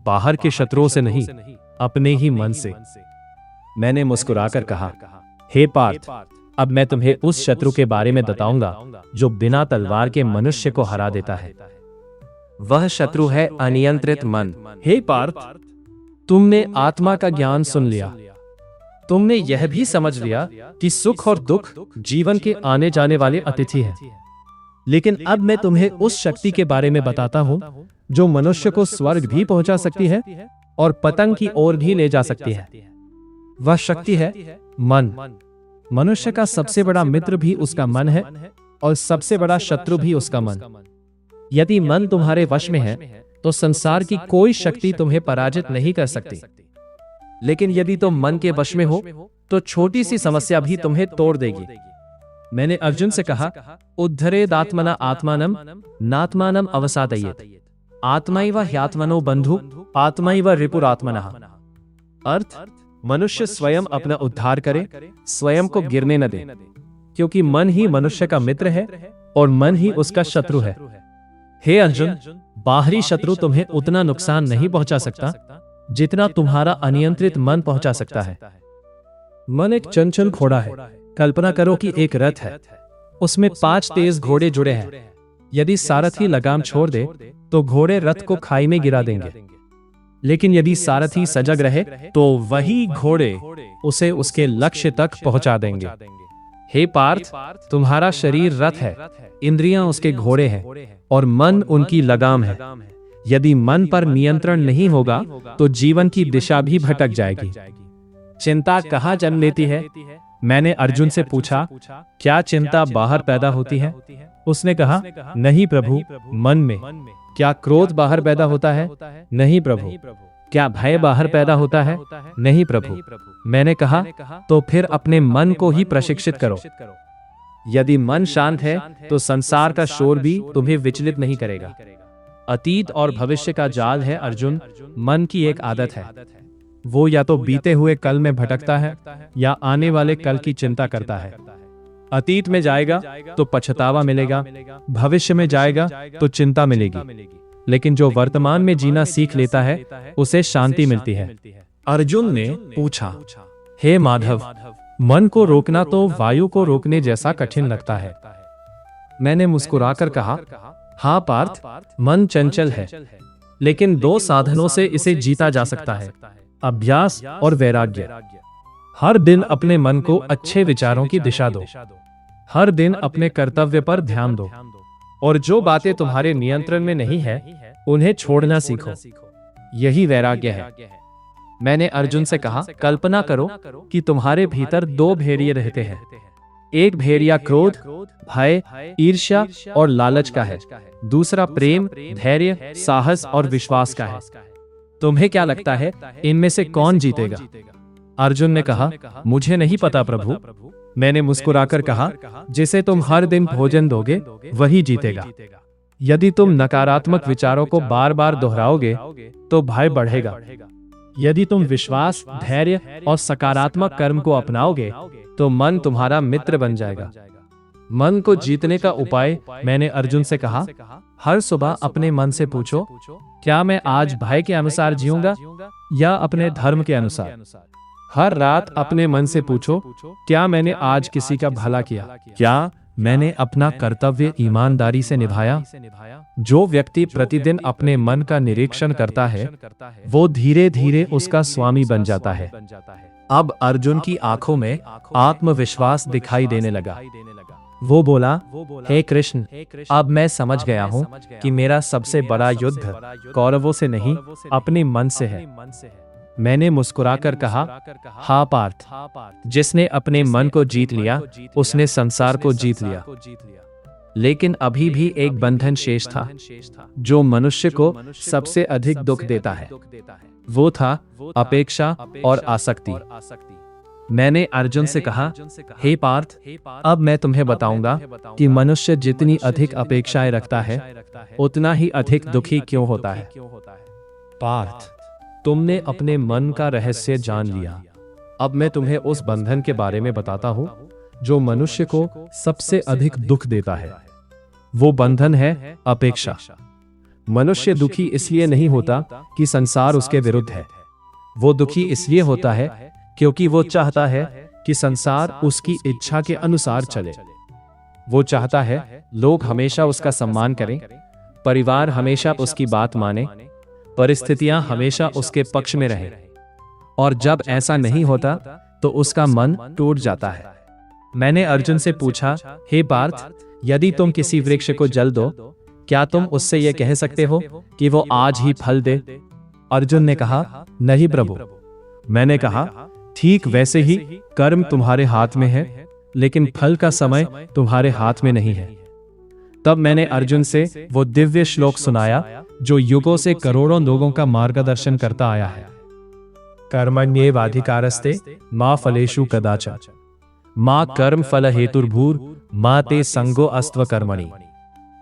बाहर के शत्रुओं से नहीं, अपने ही मन से। मैंने मुस्कुराकर कहा, हे पार्थ, अब मैं तुम्हें उस शत्रु के बारे में बताऊंगा जो बिना तलवार के मनुष्य को हरा देता है। वह शत्रु है अनियंत्रित मन। हे पार्थ, तुमने आत्मा का ज्ञान सुन लिया। तुमने यह भी समझ लिया कि सुख और दुख जीवन के आने जाने वाले अतिथि हैं। लेकिन अब मैं तुम्हें उस शक्ति के बारे में बताता हूं जो मनुष्य को स्वर्ग भी पहुंचा सकती है और पतंग की ओर भी ले जा सकती है। वह शक्ति है मन। मनुष्य का सबसे बड़ा मित्र भी उसका मन है और सबसे बड़ा शत्रु भी उसका मन। यदि मन तुम्हारे वश में है तो संसार की कोई शक्ति तुम्हें पराजित नहीं कर सकती। लेकिन यदि तुम मन के वश में हो तो छोटी सी समस्या भी तुम्हें तोड़ देगी। मैंने अर्जुन से कहा, उद्धरेदात्मना आत्मानम नात्मानम अवसादयेत आत्मैव ह्यात्मनो बंधु आत्मैव रिपुरात्मनः। अर्थ, मनुष्य स्वयं अपना उद्धार करे, स्वयं को गिरने न दे, क्योंकि मन ही मनुष्य का मित्र है और मन ही उसका शत्रु है। हे अर्जुन, बाहरी शत्रु तुम्हें उतना नुकसान नहीं पहुंचा सकता जितना तुम्हारा अनियंत्रित मन पहुंचा सकता है। मन एक चंचल घोड़ा है। कल्पना करो कि एक रथ है, उसमें 5 तेज घोड़े जुड़े हैं। यदि सारथी लगाम छोड़ दे तो घोड़े रथ को खाई में गिरा देंगे। लेकिन यदि सारथी सजग रहे तो वही घोड़े उसे उसके लक्ष्य तक पहुंचा देंगे। हे पार्थ, तुम्हारा शरीर रथ है, इंद्रियां उसके घोड़े हैं और मन उनकी लगाम है। यदि मन पर नियंत्रण नहीं होगा तो जीवन की दिशा भी भटक जाएगी। चिंता कहाँ जन्म लेती है? मैंने अर्जुन से पूछा, क्या चिंता बाहर पैदा होती है? उसने कहा, नहीं प्रभु, मन में। क्या क्रोध बाहर पैदा होता है? नहीं प्रभु। क्या भय बाहर पैदा होता है? नहीं प्रभु। मैंने कहा, तो फिर अपने मन को ही प्रशिक्षित करो। यदि मन शांत है तो संसार का शोर भी तुम्हें विचलित नहीं करेगा। अतीत और भविष्य का जाल है अर्जुन, मन की एक आदत है। वो या तो बीते हुए कल में भटकता है या आने वाले कल की चिंता करता है। अतीत में जाएगा तो पछतावा मिलेगा, भविष्य में जाएगा तो चिंता मिलेगी। लेकिन जो वर्तमान में जीना सीख लेता है उसे शांति मिलती है। अर्जुन ने पूछा, हे माधव, मन को रोकना तो वायु को रोकने जैसा कठिन लगता है। मैंने मुस्कुराकर कहा, हाँ पार्थ, मन चंचल है, लेकिन 2 साधनों से इसे जीता जा सकता है, अभ्यास और वैराग्य। हर दिन अपने मन को अच्छे विचारों की दिशा दो। हर दिन अपने कर्तव्य पर ध्यान दो और जो बातें तुम्हारे नियंत्रण में नहीं है उन्हें छोड़ना सीखो। यही वैराग्य है। मैंने अर्जुन से कहा, कल्पना करो कि तुम्हारे भीतर 2 भेड़िए रहते हैं। एक भेड़िया क्रोध, भय, ईर्ष्या और लालच का है। दूसरा प्रेम, धैर्य, साहस और विश्वास का है। तुम्हें क्या लगता है, इनमें से कौन जीतेगा? अर्जुन ने कहा, मुझे नहीं पता प्रभु। मैंने मुस्कुराकर कहा, जिसे तुम हर दिन भोजन दोगे वही जीतेगा। यदि तुम नकारात्मक विचारों को बार बार दोहराओगे तो भय बढ़ेगा। यदि तुम विश्वास, धैर्य और सकारात्मक कर्म को अपनाओगे तो मन तुम्हारा मित्र बन जाएगा। मन को जीतने का उपाय, मैंने अर्जुन से कहा, हर सुबह अपने मन से पूछो, क्या मैं आज भय के अनुसार जीऊंगा या अपने धर्म के अनुसार? हर रात अपने मन से पूछो, क्या मैंने आज किसी का भला किया? क्या मैंने अपना कर्तव्य ईमानदारी से निभाया? जो व्यक्ति प्रतिदिन अपने मन का निरीक्षण करता है वो धीरे धीरे उसका स्वामी बन जाता है। अब अर्जुन की आंखों में आत्मविश्वास दिखाई देने लगा। वो बोला, हे कृष्ण, अब मैं समझ गया हूँ कि मेरा सबसे बड़ा युद्ध कौरवों से नहीं, अपने मन से है। मैंने मुस्कुराकर कहा, हाँ पार्थ, जिसने अपने मन को जीत लिया उसने संसार को जीत लिया। लेकिन अभी भी एक बंधन शेष था जो मनुष्य को सबसे अधिक दुख देता है। वो था अपेक्षा और आसक्ति। मैंने अर्जुन से कहा, हे पार्थ, अब मैं तुम्हें बताऊंगा कि मनुष्य जितनी अधिक अपेक्षाएं रखता है उतना ही अधिक दुखी क्यों होता है। पार्थ, तुमने अपने मन का रहस्य जान लिया। अब मैं तुम्हें उस बंधन के बारे में बताता हूं जो मनुष्य को सबसे अधिक दुख देता है। वो बंधन है अपेक्षा। मनुष्य दुखी इसलिए नहीं होता कि संसार उसके विरुद्ध है। वो दुखी इसलिए होता है क्योंकि वो चाहता है कि संसार उसकी इच्छा के अनुसार चले। वो चाहता है लोग हमेशा उसका सम्मान करें, परिवार हमेशा उसकी बात माने, परिस्थितियां हमेशा उसके पक्ष में रहें। और जब ऐसा नहीं होता तो उसका मन टूट जाता है। मैंने अर्जुन से पूछा, हे पार्थ, यदि तुम किसी वृक्ष को जल दो, क्या तुम उससे यह कह सकते हो कि वो आज ही फल दे? अर्जुन ने कहा, नहीं प्रभु। मैंने कहा, ठीक वैसे ही कर्म तुम्हारे हाथ में है, लेकिन फल का समय तुम्हारे हाथ में नहीं है। तब मैंने अर्जुन से वो दिव्य श्लोक सुनाया जो युगों से करोड़ों लोगों का मार्गदर्शन करता आया है। कर्मण्येवाधिकारस्ते मा फलेषु कदाचन मा कर्म फल हेतुर्भूर मा ते संगो अस्त्व कर्मणि।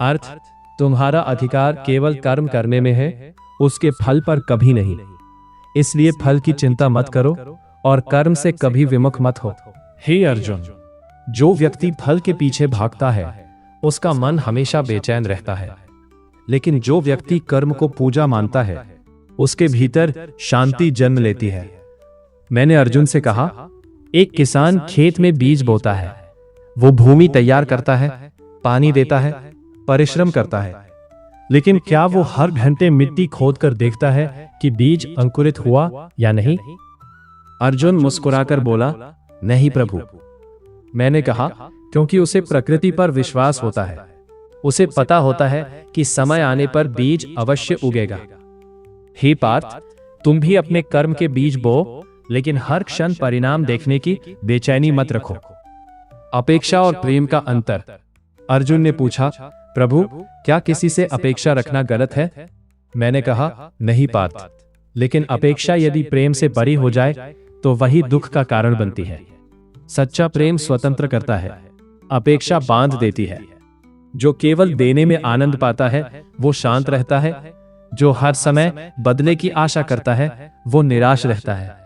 अर्थ, तुम्हारा अधिकार केवल कर्म करने में है, उसके फल पर कभी नहीं। इसलिए फल की चिंता मत करो और कर्म से कभी विमुख मत हो। हे अर्जुन, जो व्यक्ति फल के पीछे भागता है उसका मन हमेशा बेचैन रहता है, लेकिन जो व्यक्ति कर्म को पूजा मानता है उसके भीतर शांति जन्म लेती है। मैंने अर्जुन से कहा, एक किसान खेत में बीज बोता है। वो भूमि तैयार करता है, पानी देता है, परिश्रम करता है, लेकिन क्या वो हर घंटे मिट्टी खोदकर देखता है कि बीज अंकुरित हुआ या नहीं? अर्जुन मुस्कुराकर बोला, नहीं प्रभु। मैंने कहा, क्योंकि उसे प्रकृति पर विश्वास होता है। उसे पता होता है कि समय आने पर बीज अवश्य उगेगा। हे पार्थ, तुम भी अपने कर्म के बीज बो, लेकिन हर क्षण परिणाम देखने की बेचैनी मत रखो। अपेक्षा और प्रेम का अंतर। अर्जुन ने पूछा, प्रभु, क्या किसी से अपेक्षा रखना गलत है? मैंने कहा, नहीं पार्थ, लेकिन अपेक्षा यदि प्रेम से बड़ी हो जाए तो वही दुख का कारण बनती है। सच्चा प्रेम स्वतंत्र करता है, अपेक्षा बांध देती है। जो केवल देने में आनंद पाता है वो शांत रहता है, जो हर समय बदले की आशा करता है वो निराश रहता है।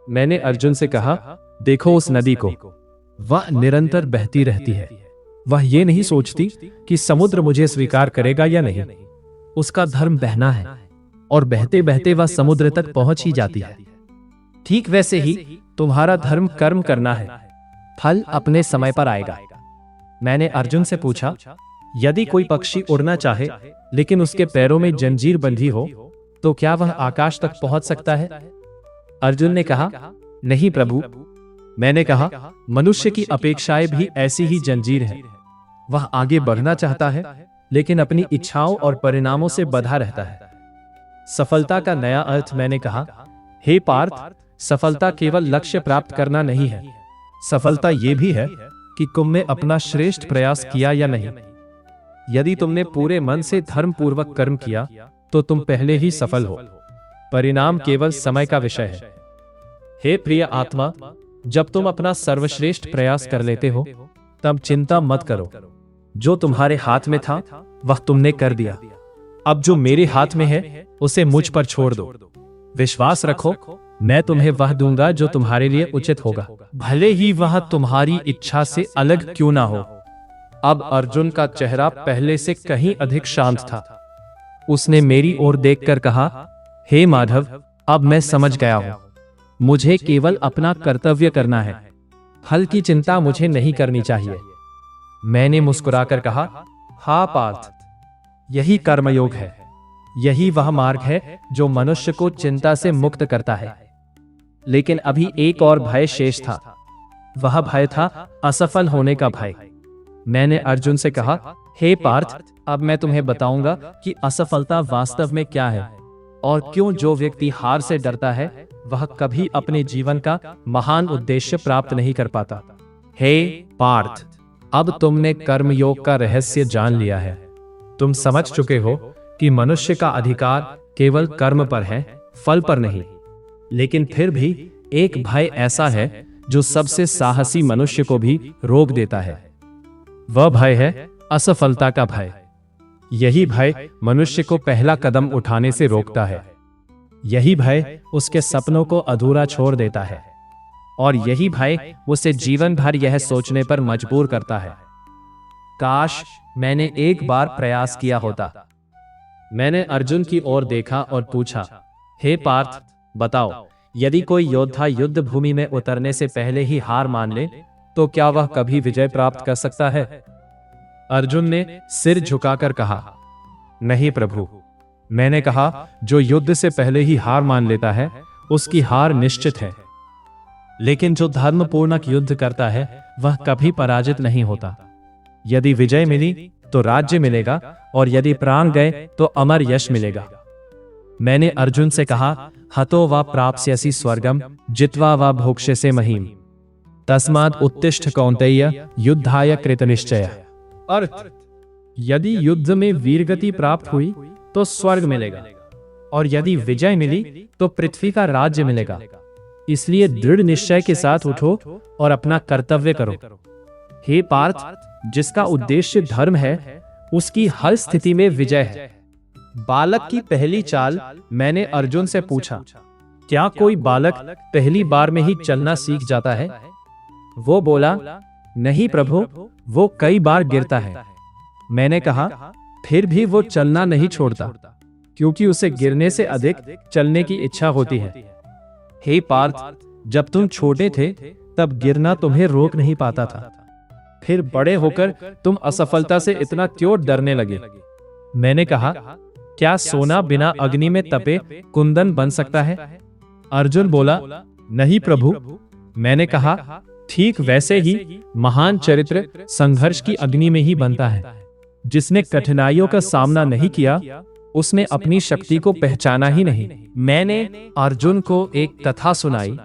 मैंने अर्जुन से कहा, देखो उस नदी को, वह निरंतर बहती रहती है। वह ये नहीं सोचती कि समुद्र मुझे स्वीकार करेगा या नहीं। उसका धर्म बहना है और बहते बहते वह समुद्र तक पहुंच ही जाती है। ठीक वैसे ही तुम्हारा धर्म कर्म करना है, फल अपने समय पर आएगा। मैंने अर्जुन से पूछा, यदि कोई पक्षी उड़ना चाहे लेकिन उसके पैरों में जंजीर बंधी हो तो क्या वह आकाश तक पहुंच सकता है? अर्जुन ने कहा, नहीं प्रभु। मैंने कहा, मनुष्य की अपेक्षाएं भी ऐसी ही जंजीर है। वह आगे बढ़ना चाहता है लेकिन अपनी इच्छाओं और परिणामों से बंधा रहता है। सफलता का नया अर्थ मैंने कहा, हे पार्थ, सफलता केवल लक्ष्य प्राप्त करना नहीं है। सफलता यह भी है कि तुमने अपना श्रेष्ठ प्रयास किया या नहीं। यदि तुमने पूरे मन से धर्म पूर्वक कर्म किया तो तुम पहले ही सफल हो। परिणाम केवल समय का विषय है। हे प्रिय आत्मा, जब तुम अपना सर्वश्रेष्ठ प्रयास कर लेते हो तब चिंता मत करो। जो तुम्हारे हाथ में था वह तुमने कर दिया। अब जो मेरे हाथ में है उसे मुझ पर छोड़ दो। विश्वास रखो, मैं तुम्हें वह दूंगा जो तुम्हारे लिए उचित होगा, भले ही वह तुम्हारी इच्छा से अलग क्यों ना हो। अब अर्जुन का चेहरा पहले से कहीं अधिक शांत था। उसने मेरी ओर देखकर कहा, हे माधव, अब मैं समझ गया हूं। मुझे केवल अपना कर्तव्य करना है, फल की चिंता मुझे नहीं करनी चाहिए। मैंने मुस्कुराकर कहा, हाँ पार्थ, यही कर्मयोग है। यही वह मार्ग है जो मनुष्य को चिंता से मुक्त करता है। लेकिन अभी एक और भय शेष था। वह भय था असफल होने का भय। मैंने अर्जुन से कहा, हे पार्थ, अब मैं तुम्हें बताऊंगा कि असफलता वास्तव में क्या है और क्यों जो व्यक्ति हार से डरता है वह कभी अपने जीवन का महान उद्देश्य प्राप्त नहीं कर पाता। हे पार्थ, अब तुमने कर्मयोग का रहस्य जान लिया है। तुम समझ चुके हो कि मनुष्य का अधिकार केवल कर्म पर है, फल पर नहीं। लेकिन फिर भी एक भय ऐसा है जो सबसे साहसी मनुष्य को भी रोक देता है। वह भय है असफलता का भय। यही भय मनुष्य को पहला कदम उठाने से रोकता है। यही भय उसके सपनों को अधूरा छोड़ देता है और यही भय उसे जीवन भर यह सोचने पर मजबूर करता है, काश मैंने एक बार प्रयास किया होता। मैंने अर्जुन की ओर देखा और पूछा, हे पार्थ, बताओ, यदि कोई योद्धा युद्ध भूमि में उतरने से पहले ही हार मान ले तो क्या वह कभी विजय प्राप्त कर सकता है? अर्जुन ने सिर झुकाकर कहा, नहीं प्रभु। मैंने कहा, जो युद्ध से पहले ही हार मान लेता है उसकी हार निश्चित है, लेकिन जो धर्मपूर्णक युद्ध करता है वह कभी पराजित नहीं होता। यदि विजय मिली तो राज्य मिलेगा और यदि प्राण गए तो अमर यश मिलेगा। मैंने अर्जुन से कहा, हतो वा प्राप्स्यसि स्वर्गम जित्वा वा भोक्ष्यसे महीम तस्मात् उत्तिष्ठ कौन्तेय युद्धाय कृतनिश्चय। अर्थ, यदि युद्ध में वीरगति प्राप्त हुई तो स्वर्ग मिलेगा और यदि विजय मिली तो पृथ्वी का राज्य मिलेगा। इसलिए दृढ़ निश्चय के साथ उठो और अपना कर्तव्य करो। हे पार्थ, जिसका उद्देश्य धर्म है उसकी हर स्थिति में विजय है। बालक की पहली चाल मैंने अर्जुन से पूछा, क्या कोई बालक पहली बार में ही चलना सीख जाता है? वो बोला, नहीं प्रभु, वो कई बार गिरता है। मैंने कहा, फिर भी वो चलना नहीं छोड़ता, क्योंकि उसे गिरने से अधिक चलने की इच्छा होती है। हे पार्थ, जब तुम छोटे थे तब गिरना तुम्हें रोक नहीं पाता था, फिर बड़े होकर तुम असफलता से इतना क्यों डरने लगे? मैंने कहा, क्या सोना बिना अग्नि में तपे कुंदन बन सकता है? अर्जुन बोला, नहीं प्रभु। मैंने कहा, ठीक वैसे ही महान चरित्र संघर्ष की अग्नि में ही बनता है। जिसने कठिनाइयों का सामना नहीं किया उसने अपनी शक्ति को पहचाना ही नहीं। मैंने अर्जुन को एक कथा सुनाई।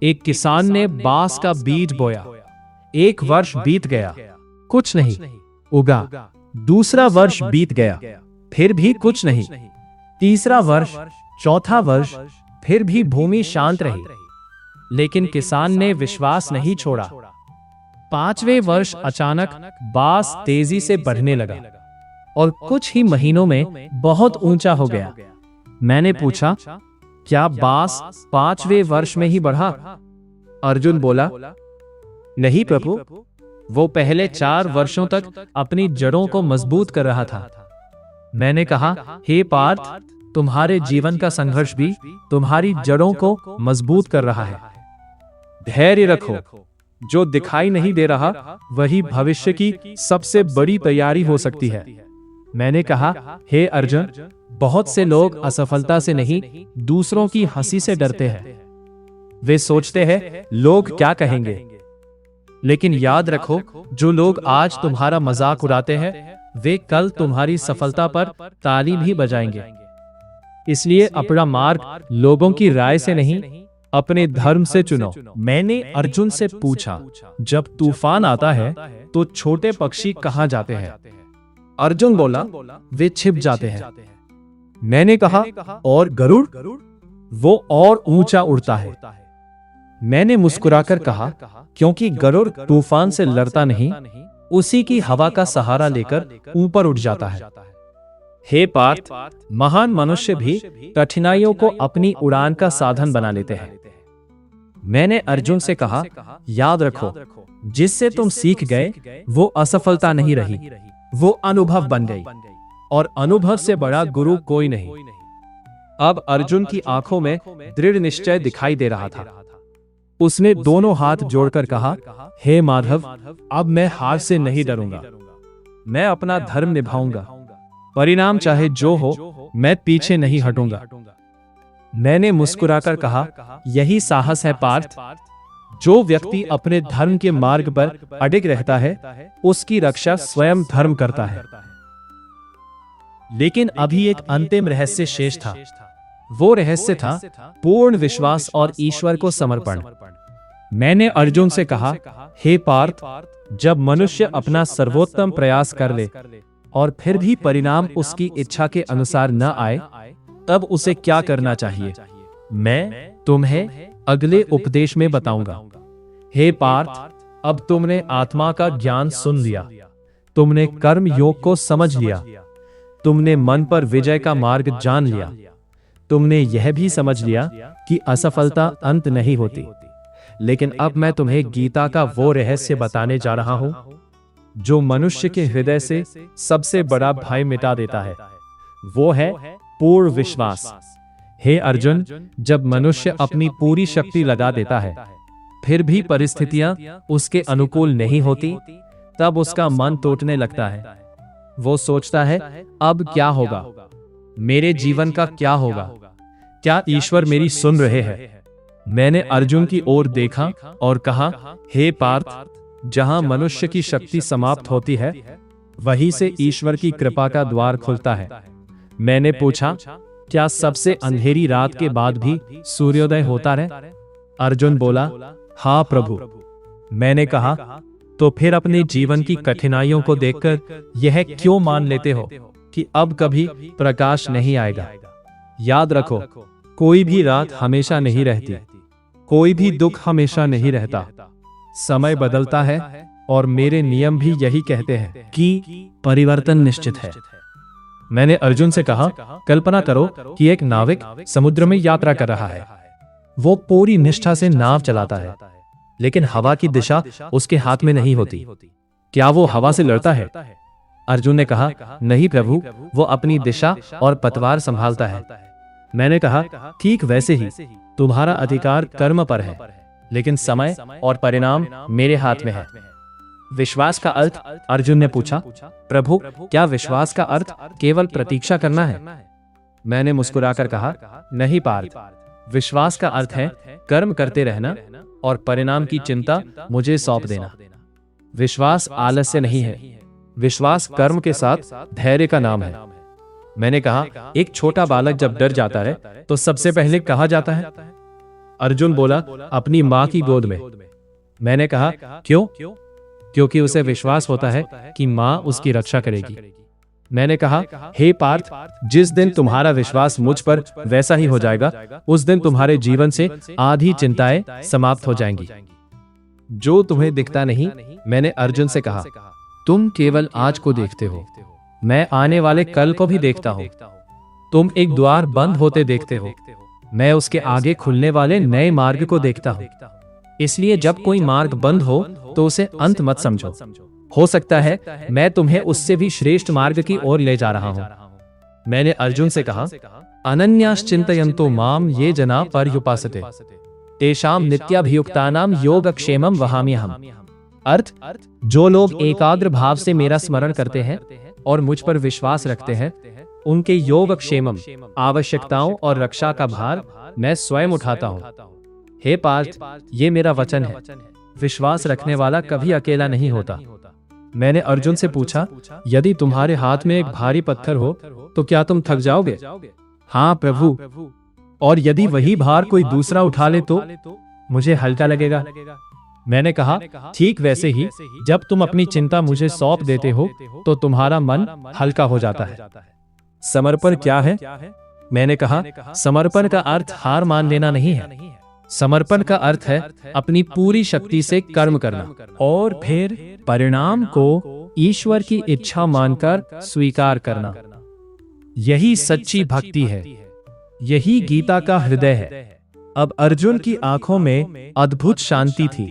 एक किसान ने बांस का बीज बोया। 1 वर्ष बीत गया, कुछ नहीं उगा। दूसरा वर्ष बीत गया, फिर भी कुछ नहीं। तीसरा वर्ष, चौथा वर्ष, फिर भी भूमि शांत रही, लेकिन किसान ने विश्वास नहीं छोड़ा। 5वें वर्ष अचानक बांस तेजी से बढ़ने लगा और कुछ ही महीनों में बहुत ऊंचा हो गया। मैंने पूछा, क्या बांस 5वें वर्ष में ही बढ़ा? अर्जुन बोला, नहीं प्रभु, वो पहले 4 वर्षों तक अपनी जड़ों को मजबूत कर रहा था। मैंने कहा, हे पार्थ, तुम्हारे जीवन का संघर्ष भी तुम्हारी जड़ों को मजबूत कर रहा है। धैर्य रखो, जो दिखाई नहीं दे रहा वही भविष्य की सबसे बड़ी तैयारी हो सकती है। मैंने कहा, हे अर्जुन, बहुत से लोग असफलता से नहीं, दूसरों की हंसी से डरते हैं। वे सोचते हैं लोग क्या कहेंगे, लेकिन याद रखो, जो लोग आज तुम्हारा मजाक उड़ाते हैं वे कल तुम्हारी सफलता पर ताली भी बजाएंगे। इसलिए अपना मार्ग लोगों की राय से नहीं, अपने धर्म से चुनो। मैंने अर्जुन से पूछा, जब तूफान आता है तो छोटे पक्षी कहाँ जाते हैं? अर्जुन बोला, वे छिप जाते हैं। मैंने कहा, और गरुड़? वो और ऊंचा उड़ता है। मैंने मुस्कुराकर कहा, क्योंकि गरुड़ तूफान से लड़ता नहीं, उसी की हवा का सहारा लेकर ऊपर उठ जाता है। हे पार्थ, महान मनुष्य भी कठिनाइयों को अपनी उड़ान का साधन बना लेते हैं। मैंने अर्जुन से कहा, याद रखो, जिससे तुम सीख गए वो असफलता नहीं रही, वो अनुभव बन गई, और अनुभव से बड़ा गुरु कोई नहीं। अब अर्जुन की आंखों में दृढ़ निश्चय दिखाई दे रहा था। उसने दोनों हाथ जोड़कर कहा, हे माधव, अब मैं हार से नहीं डरूंगा। मैं अपना धर्म निभाऊंगा, परिणाम चाहे जो हो, मैं पीछे नहीं हटूंगा। मैंने मुस्कुराकर कहा, यही साहस है पार्थ। जो व्यक्ति अपने धर्म के मार्ग पर अडिग रहता है उसकी रक्षा स्वयं धर्म करता है। लेकिन अभी एक अंतिम रहस्य शेष था। वो रहस्य था पूर्ण विश्वास और ईश्वर को समर्पण। मैंने अर्जुन से कहा, हे पार्थ, जब मनुष्य अपना सर्वोत्तम प्रयास कर ले और फिर भी परिणाम उसकी इच्छा के अनुसार न आए, तब उसे क्या करना चाहिए? मैं तुम्हें अगले उपदेश में बताऊंगा। हे पार्थ, अब तुमने आत्मा का ज्ञान सुन लिया, तुमने कर्म योग को समझ लिया, तुमने मन पर विजय का मार्ग जान लिया, तुमने यह भी समझ लिया कि असफलता अंत नहीं होती। लेकिन अब मैं तुम्हें गीता का वो रहस्य बताने जा रहा हूं जो मनुष्य के हृदय से सबसे बड़ा भय मिटा देता है। वो है पूर्ण विश्वास। हे अर्जुन, जब मनुष्य अपनी पूरी शक्ति लगा देता है, फिर भी परिस्थितियां उसके अनुकूल नहीं होती, तब उसका मन टूटने लगता है। वो सोचता है, अब क्या होगा, मेरे जीवन का क्या होगा, क्या ईश्वर मेरी सुन रहे हैं? मैंने अर्जुन की ओर देखा और कहा, हे पार्थ, जहां मनुष्य की शक्ति समाप्त होती है, वहीं से ईश्वर की कृपा का द्वार खुलता है। मैंने पूछा, क्या सबसे अंधेरी रात के बाद भी सूर्योदय होता है? अर्जुन बोला, हाँ प्रभु। मैंने कहा, तो फिर अपने जीवन की कठिनाइयों को देखकर यह क्यों मान लेते हो कि अब कभी प्रकाश नहीं आएगा? याद रखो, कोई भी रात हमेशा नहीं रहती, कोई भी दुख हमेशा नहीं रहता। समय बदलता है और मेरे नियम भी यही कहते हैं कि परिवर्तन निश्चित है। मैंने अर्जुन से कहा, कल्पना करो कि एक नाविक समुद्र में यात्रा कर रहा है। वो पूरी निष्ठा से नाव चलाता है, लेकिन हवा की दिशा उसके हाथ में नहीं होती। क्या वो हवा से लड़ता है? अर्जुन ने कहा, नहीं प्रभु, वो अपनी दिशा और पतवार संभालता है। मैंने कहा, ठीक वैसे ही तुम्हारा अधिकार कर्म पर है, लेकिन समय और परिणाम मेरे हाथ में है। विश्वास का अर्थ? अर्जुन ने पूछा, प्रभु, क्या विश्वास का अर्थ केवल प्रतीक्षा करना है? मैंने मुस्कुराकर कहा, नहीं पार्थ, विश्वास का अर्थ है कर्म करते रहना और परिणाम की चिंता मुझे सौंप देना। विश्वास आलस्य नहीं है, विश्वास कर्म के साथ धैर्य का नाम है। मैंने कहा, एक छोटा बालक जब डर जाता है तो सबसे पहले कहाँ जाता है? अर्जुन बोला, अपनी माँ की गोद में। मैंने कहा, क्यों? क्योंकि उसे विश्वास होता है कि माँ उसकी रक्षा करेगी। मैंने कहा, हे पार्थ, जिस दिन तुम्हारा विश्वास मुझ पर वैसा ही हो जाएगा, उस दिन तुम्हारे जीवन से आधी चिंताएं समाप्त हो जाएंगी। जो तुम्हें दिखता नहीं, मैंने अर्जुन से कहा, तुम केवल आज को देखते हो, मैं आने वाले कल को भी देखता हूँ। तुम एक द्वार बंद होते देखते हो, मैं उसके आगे खुलने वाले नए मार्ग को देखता हूँ। इसलिए जब कोई मार्ग बंद हो तो उसे अंत मत समझो। हो सकता है मैं तुम्हें उससे भी श्रेष्ठ मार्ग की ओर ले जा रहा हूँ। मैंने अर्जुन से कहा, अनन्याश्चिन्तयन्तो माम ये जना पर्युपासते तेषाम नित्याभियुक्तानाम योगक्षेमम वहाम्यहम्। अर्थ, जो लोग एकाग्र भाव से मेरा स्मरण करते हैं और मुझ पर विश्वास रखते हैं, उनके योगक्षेमम, आवश्यकताओं और रक्षा का भार मैं स्वयं उठाता हूँ। हे पार्थ, ये मेरा वचन है, विश्वास रखने वाला कभी अकेला नहीं होता। मैंने अर्जुन से पूछा, यदि तुम्हारे हाथ में एक भारी पत्थर हो तो क्या तुम थक जाओगे? हाँ प्रभु। और यदि वही भार कोई दूसरा उठा ले तो मुझे हल्का लगेगा। मैंने कहा, ठीक वैसे ही जब तुम अपनी चिंता मुझे सौंप देते हो तो तुम्हारा मन हल्का हो जाता है। समर्पण क्या है? मैंने कहा, समर्पण का अर्थ हार मान लेना नहीं है। समर्पण का अर्थ है अपनी पूरी शक्ति से कर्म करना और फिर परिणाम को ईश्वर की इच्छा मानकर स्वीकार करना। यही सच्ची भक्ति है, यही गीता का हृदय है। अब अर्जुन की आंखों में अद्भुत शांति थी।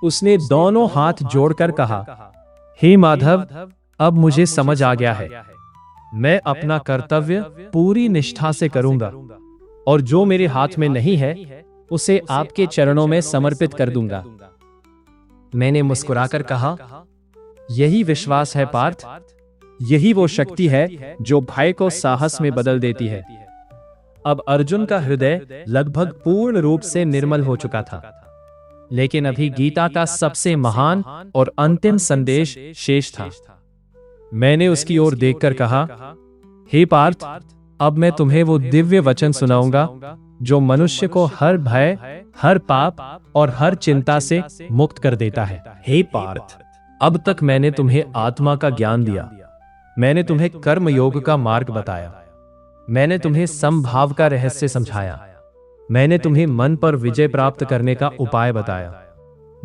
उसने दोनों हाथ जोड़कर कहा, हे माधव, अब मुझे समझ आ गया है। मैं अपना कर्तव्य पूरी निष्ठा से करूंगा और जो मेरे हाथ में नहीं है उसे आपके चरणों में समर्पित कर दूंगा। मैंने मुस्कुराकर कहा, यही विश्वास है पार्थ, यही वो शक्ति है जो भय को साहस में बदल देती है। अब अर्जुन का हृदय लगभग पूर्ण रूप से निर्मल हो चुका था, लेकिन अभी गीता का सबसे महान और अंतिम संदेश शेष था। मैंने उसकी ओर देखकर कहा, हे पार्थ, अब मैं तुम्हें वो दिव्य वचन सुनाऊंगा जो मनुष्य को हर भय, हर पाप और हर चिंता से मुक्त कर देता है। हे पार्थ, अब तक मैंने तुम्हें आत्मा का ज्ञान दिया, मैंने तुम्हें कर्म योग का मार्ग बताया, मैंने तुम्हें समभाव का रहस्य समझाया, मैंने तुम्हें मन पर विजय प्राप्त करने का उपाय बताया।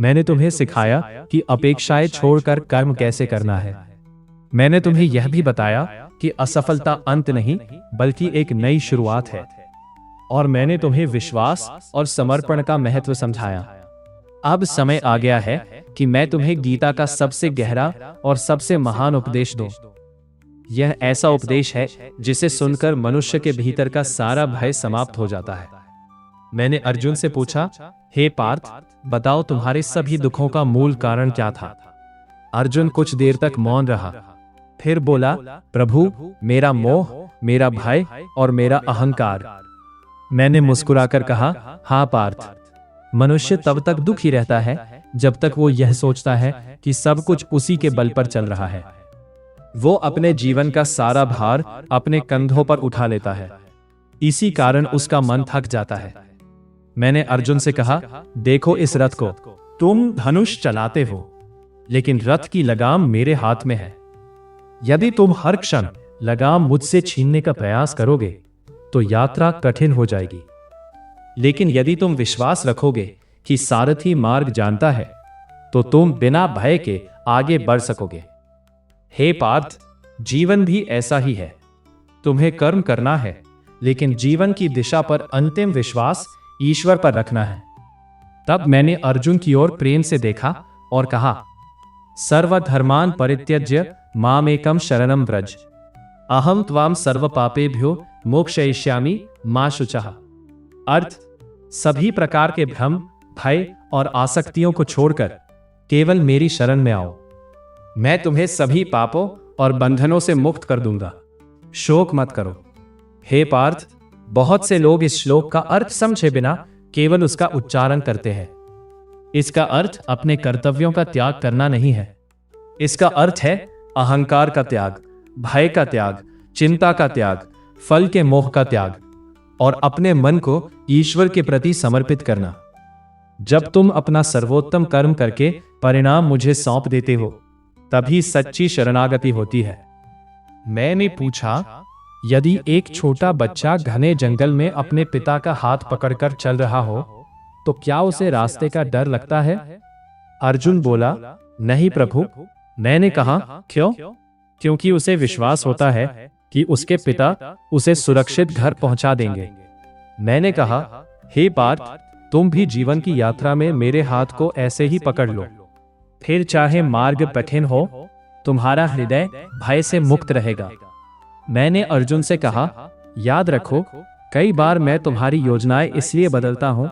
मैंने तुम्हें सिखाया कि अपेक्षाएं छोड़कर कर्म कैसे करना है। मैंने तुम्हें यह भी बताया कि असफलता अंत नहीं बल्कि एक नई शुरुआत है। और मैंने तुम्हें विश्वास और समर्पण का महत्व समझाया। अब समय आ गया है कि मैं तुम्हें गीता का सबसे गहरा और सबसे महान उपदेश दूं। यह ऐसा उपदेश है जिसे सुनकर मनुष्य के भीतर का सारा भय समाप्त हो जाता है। मैंने अर्जुन से पूछा, हे पार्थ, बताओ तुम्हारे सभी दुखों का मूल कारण क्या था? अर्जुन कुछ देर तक मौन रहा, फिर बोला, प्रभु, मेरा मोह, मेरा भय और मेरा अहंकार। मैंने मुस्कुराकर कहा, हाँ पार्थ, मनुष्य तब तक दुखी रहता है जब तक वो यह सोचता है कि सब कुछ उसी के बल पर चल रहा है। वो अपने जीवन का सारा भार अपने कंधों पर उठा लेता है। इसी कारण उसका मन थक जाता है। मैंने अर्जुन से कहा, देखो इस रथ को, तुम धनुष चलाते हो, लेकिन रथ की लगाम मेरे हाथ में है। यदि तुम हर क्षण लगाम मुझसे छीनने का प्रयास करोगे तो यात्रा कठिन हो जाएगी। लेकिन यदि तुम विश्वास रखोगे कि सारथी मार्ग जानता है तो तुम बिना भय के आगे बढ़ सकोगे। हे पार्थ, जीवन भी ऐसा ही है। तुम्हें कर्म करना है, लेकिन जीवन की दिशा पर अंतिम विश्वास ईश्वर पर रखना है। तब मैंने अर्जुन की ओर प्रेम से देखा और कहा, सर्वधर्मान् परित्यज्य मामेकं शरणं व्रज, अहम त्वाम सर्व पापेभ्यो मोक्षयिष्यामि मा शुचः। अर्थ, सभी प्रकार के भ्रम, भय और आसक्तियों को छोड़कर केवल मेरी शरण में आओ। मैं तुम्हें सभी पापों और बंधनों से मुक्त कर दूंगा। शोक मत करो। हे पार्थ, बहुत से लोग इस श्लोक का अर्थ समझे बिना केवल उसका उच्चारण करते हैं। इसका अर्थ अपने कर्तव्यों का त्याग करना नहीं है। इसका अर्थ है अहंकार का त्याग, भय का त्याग, चिंता का त्याग, फल के मोह का त्याग और अपने मन को ईश्वर के प्रति समर्पित करना। जब तुम अपना सर्वोत्तम कर्म करके परिणाम मुझे सौंप देते हो, तभी सच्ची शरणागति होती है। मैंने पूछा, यदि एक छोटा बच्चा घने जंगल में अपने पिता का हाथ पकड़कर चल रहा हो तो क्या उसे रास्ते का डर लगता है? अर्जुन बोला, नहीं प्रभु। मैंने कहा, क्यों? क्योंकि उसे विश्वास होता है कि उसके पिता उसे सुरक्षित घर पहुंचा देंगे। मैंने कहा, हे पार्थ, तुम भी जीवन की यात्रा में मेरे हाथ को ऐसे ही पकड़ लो। फिर चाहे मार्ग कठिन हो, तुम्हारा हृदय भय से मुक्त रहेगा। मैंने अर्जुन से कहा, याद रखो, कई बार मैं तुम्हारी योजनाएं इसलिए बदलता हूं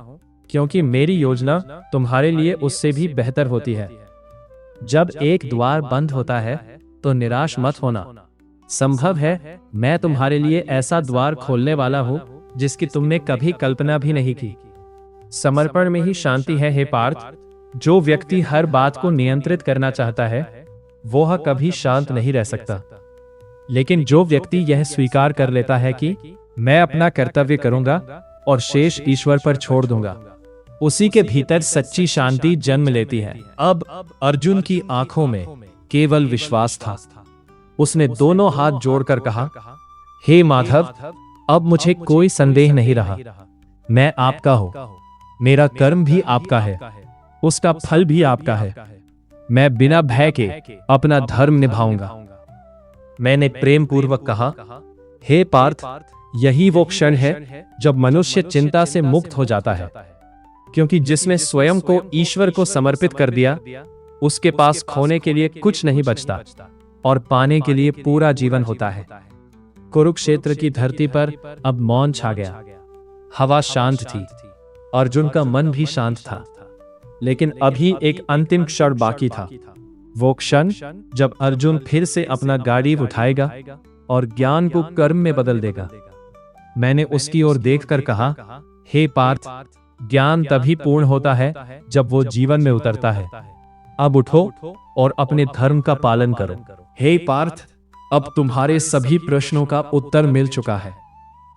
क्योंकि मेरी योजना तुम्हारे लिए उससे भी बेहतर होती है। जब एक द्वार बंद होता है तो निराश मत होना। संभव है मैं तुम्हारे लिए ऐसा द्वार खोलने वाला हूं जिसकी तुमने कभी कल्पना भी नहीं की। समर्पण में ही शांति है हे पार्थ। जो व्यक्ति हर बात को नियंत्रित करना चाहता है वह कभी शांत नहीं रह सकता। लेकिन जो व्यक्ति यह स्वीकार कर लेता है कि मैं अपना कर्तव्य करूंगा और शेष ईश्वर पर छोड़ दूंगा, उसी के भीतर सच्ची शांति जन्म लेती है। अब अर्जुन की आंखों में केवल विश्वास था। उसने दोनों हाथ जोड़कर कहा, हे माधव, अब मुझे कोई संदेह नहीं रहा। मैं आपका हूं, मेरा कर्म भी आपका है, उसका फल भी आपका है। मैं बिना भय के अपना धर्म निभाऊंगा। मैंने प्रेम पूर्वक कहा, हे पार्थ, यही वो क्षण है जब मनुष्य चिंता से मुक्त हो जाता है, क्योंकि जिसने स्वयं को ईश्वर को समर्पित कर दिया, उसके पास खोने के लिए कुछ नहीं बचता और पाने के लिए पूरा जीवन होता है। कुरुक्षेत्र की धरती पर अब मौन छा गया। हवा शांत थी, अर्जुन का मन भी शांत था। लेकिन अभी एक अंतिम क्षण बाकी था, वो क्षण जब अर्जुन फिर से अपना गाड़ी उठाएगा और ज्ञान को कर्म में बदल देगा। मैंने उसकी ओर देखकर कहा, हे पार्थ, ज्ञान तभी पूर्ण होता है जब वो जीवन में उतरता है। अब उठो और अपने धर्म का पालन करो। हे पार्थ, अब तुम्हारे सभी प्रश्नों का उत्तर मिल चुका है।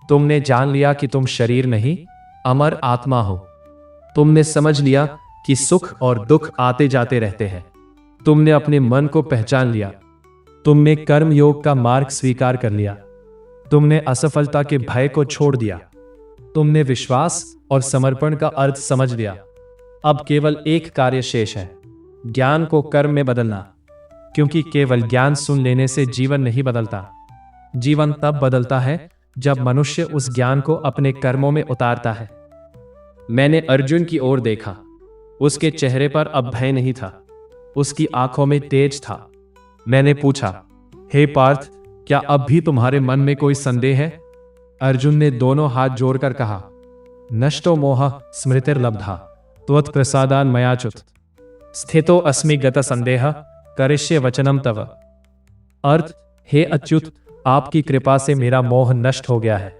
तुमने जान लिया कि तुम शरीर नहीं, अमर आत्मा हो। तुमने समझ लिया कि सुख और दुख आते जाते रहते हैं। तुमने अपने मन को पहचान लिया। तुमने कर्म योग का मार्ग स्वीकार कर लिया। तुमने असफलता के भय को छोड़ दिया। तुमने विश्वास, और समर्पण का अर्थ समझ लिया। अब केवल एक कार्य शेष है, ज्ञान को कर्म में बदलना। क्योंकि केवल ज्ञान सुन लेने से जीवन नहीं बदलता। जीवन तब बदलता है जब मनुष्य उस ज्ञान को अपने कर्मों में उतारता है। मैंने अर्जुन की ओर देखा। उसके चेहरे पर अब भय नहीं था, उसकी आंखों में तेज था। मैंने पूछा, हे पार्थ, क्या अब भी तुम्हारे मन में कोई संदेह है? अर्जुन ने दोनों हाथ जोड़कर कहा, नष्टो मोह स्मृतिर्लब्धा त्वत्प्रसादान् मयाच्युत स्थितो अस्मि गत संदेह करिष्ये वचनम तव। अर्थ, हे अच्युत, आपकी कृपा से मेरा मोह नष्ट हो गया है,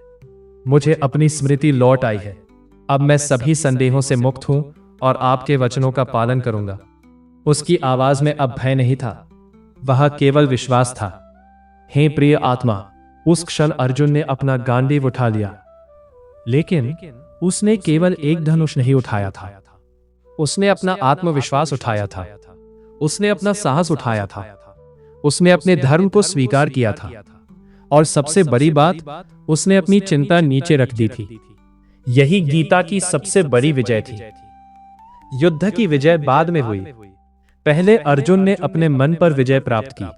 मुझे अपनी स्मृति लौट आई है। अब मैं सभी संदेहों से मुक्त हूं और आपके वचनों का पालन करूंगा। उसकी आवाज में अब भय नहीं था, वह केवल विश्वास था। हे प्रिय आत्मा, उस क्षण अर्जुन ने अपना गांडीव उठा लिया। लेकिन उसने केवल एक धनुष नहीं उठाया था, उसने अपना आत्मविश्वास उठाया था, उसने अपना साहस उठाया था, उसने अपने धर्म को स्वीकार किया था, और सबसे बड़ी बात, उसने अपनी चिंता नीचे रख दी थी। यही गीता की सबसे बड़ी विजय थी। युद्ध की विजय बाद में हुई, पहले अर्जुन ने अपने मन पर विजय प्राप्त की।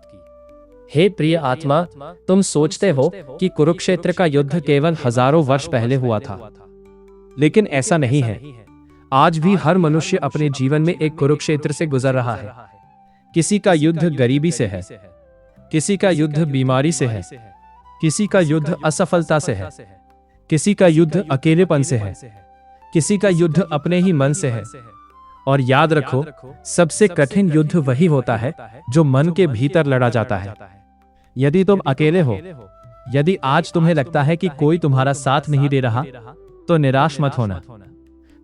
हे प्रिय आत्मा, तुम सोचते हो कि कुरुक्षेत्र का युद्ध केवल हजारों वर्ष पहले हुआ था, लेकिन ऐसा नहीं है। आज भी हर मनुष्य अपने जीवन में एक कुरुक्षेत्र से गुजर रहा है। किसी का युद्ध गरीबी से है, किसी का युद्ध बीमारी से है, किसी का युद्ध असफलता से है, किसी का युद्ध अकेलेपन से है, किसी का युद्ध अपने ही मन से है। और याद रखो, सबसे कठिन युद्ध वही होता है जो मन के भीतर लड़ा जाता है। यदि तुम अकेले हो, यदि आज तुम्हें लगता है कि कोई तुम्हारा साथ नहीं दे रहा, तो निराश मत होना।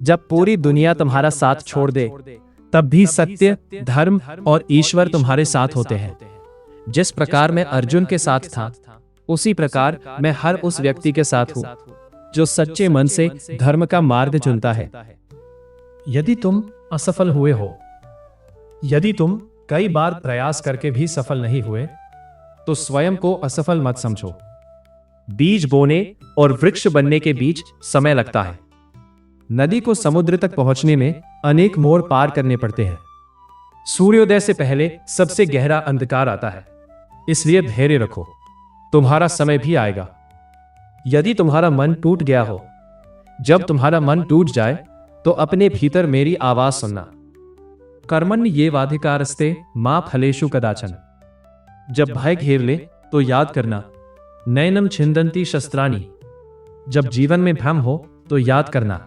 जब पूरी दुनिया तुम्हारा साथ छोड़ दे, तब भी सत्य, धर्म और ईश्वर तुम्हारे साथ होते हैं। जिस प्रकार मैं अर्जुन के साथ था, उसी प्रकार मैं हर उस व्यक्ति के साथ हूं जो सच्चे मन से धर्म का मार्ग चुनता है। यदि तुम असफल हुए हो, यदि तुम कई बार प्रयास करके भी सफल नहीं हुए, तो स्वयं को असफल मत समझो। बीज बोने और वृक्ष बनने के बीच समय लगता है। नदी को समुद्र तक पहुंचने में अनेक मोड़ पार करने पड़ते हैं। सूर्योदय से पहले सबसे गहरा अंधकार आता है, इसलिए धैर्य रखो, तुम्हारा समय भी आएगा। यदि तुम्हारा मन टूट गया हो, जब तुम्हारा मन टूट जाए तो अपने भीतर मेरी आवाज सुनना। कर्मण्येवाधिकारस्ते मा फलेषु कदाचन। जब भय घेर ले तो याद करना, नैनम छिन्दन्ति शस्त्राणि। जब जीवन में भ्रम हो तो याद करना,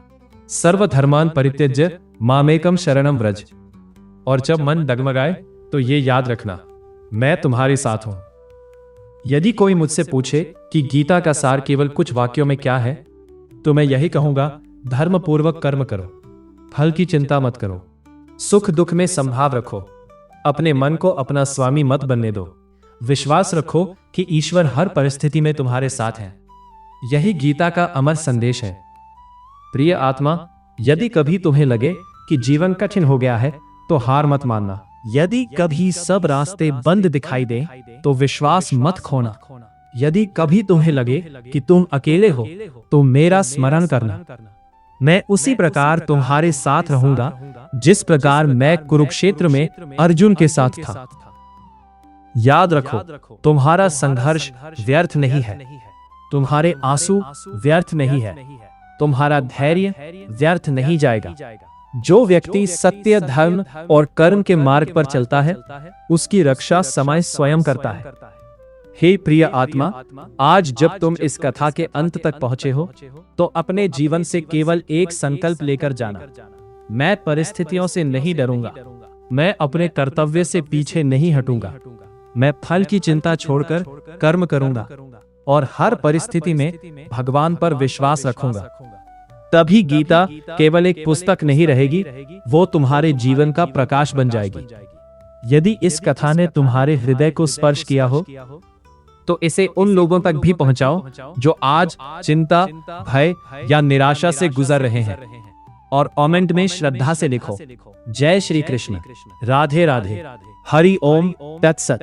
सर्वधर्मान् परित्यज्य मामेकम शरणम व्रज। और जब मन डगमगाए तो ये याद रखना, मैं तुम्हारे साथ हूं। यदि कोई मुझसे पूछे कि गीता का सार केवल कुछ वाक्यों में क्या है, तो मैं यही कहूंगा, धर्म पूर्वक कर्म करो, फल की चिंता मत करो, सुख दुख में संभाव रखो, अपने मन को अपना स्वामी मत बनने दो, विश्वास रखो कि ईश्वर हर परिस्थिति में तुम्हारे साथ है। यही गीता का अमर संदेश है। प्रिय आत्मा, यदि कभी तुम्हें लगे कि जीवन कठिन हो गया है, तो हार मत मानना। यदि कभी सब रास्ते बंद दिखाई दे, तो विश्वास मत खोना। यदि कभी तुम्हें लगे कि तुम अकेले हो, तो मेरा स्मरण करना, मैं उसी प्रकार तुम्हारे साथ रहूंगा जिस प्रकार मैं कुरुक्षेत्र में अर्जुन के साथ था। याद रखो, तुम्हारा संघर्ष व्यर्थ नहीं है, तुम्हारे आंसू व्यर्थ नहीं है, तुम्हारा धैर्य व्यर्थ नहीं जाएगा। जो व्यक्ति सत्य, धर्म और कर्म के मार्ग पर चलता है, उसकी रक्षा समय स्वयं करता है। हे प्रिय आत्मा, आज जब तुम इस कथा के अंत तक पहुंचे हो, तो अपने जीवन से केवल एक संकल्प लेकर जाना, मैं परिस्थितियों से नहीं डरूंगा, मैं अपने कर्तव्य से पीछे नहीं हटूंगा, मैं फल की चिंता छोड़कर कर्म करूंगा और हर परिस्थिति में भगवान पर विश्वास रखूंगा। तभी गीता केवल एक पुस्तक नहीं रहेगी, वो तुम्हारे जीवन का प्रकाश बन जाएगी। यदि इस कथा ने तुम्हारे हृदय को स्पर्श किया हो, तो इसे उन लोगों तक भी पहुंचाओ जो आज चिंता, भय या निराशा से गुजर रहे हैं, और कमेंट में श्रद्धा से लिखो, जय श्री कृष्ण, राधे राधे, हरि ओम तत्सत।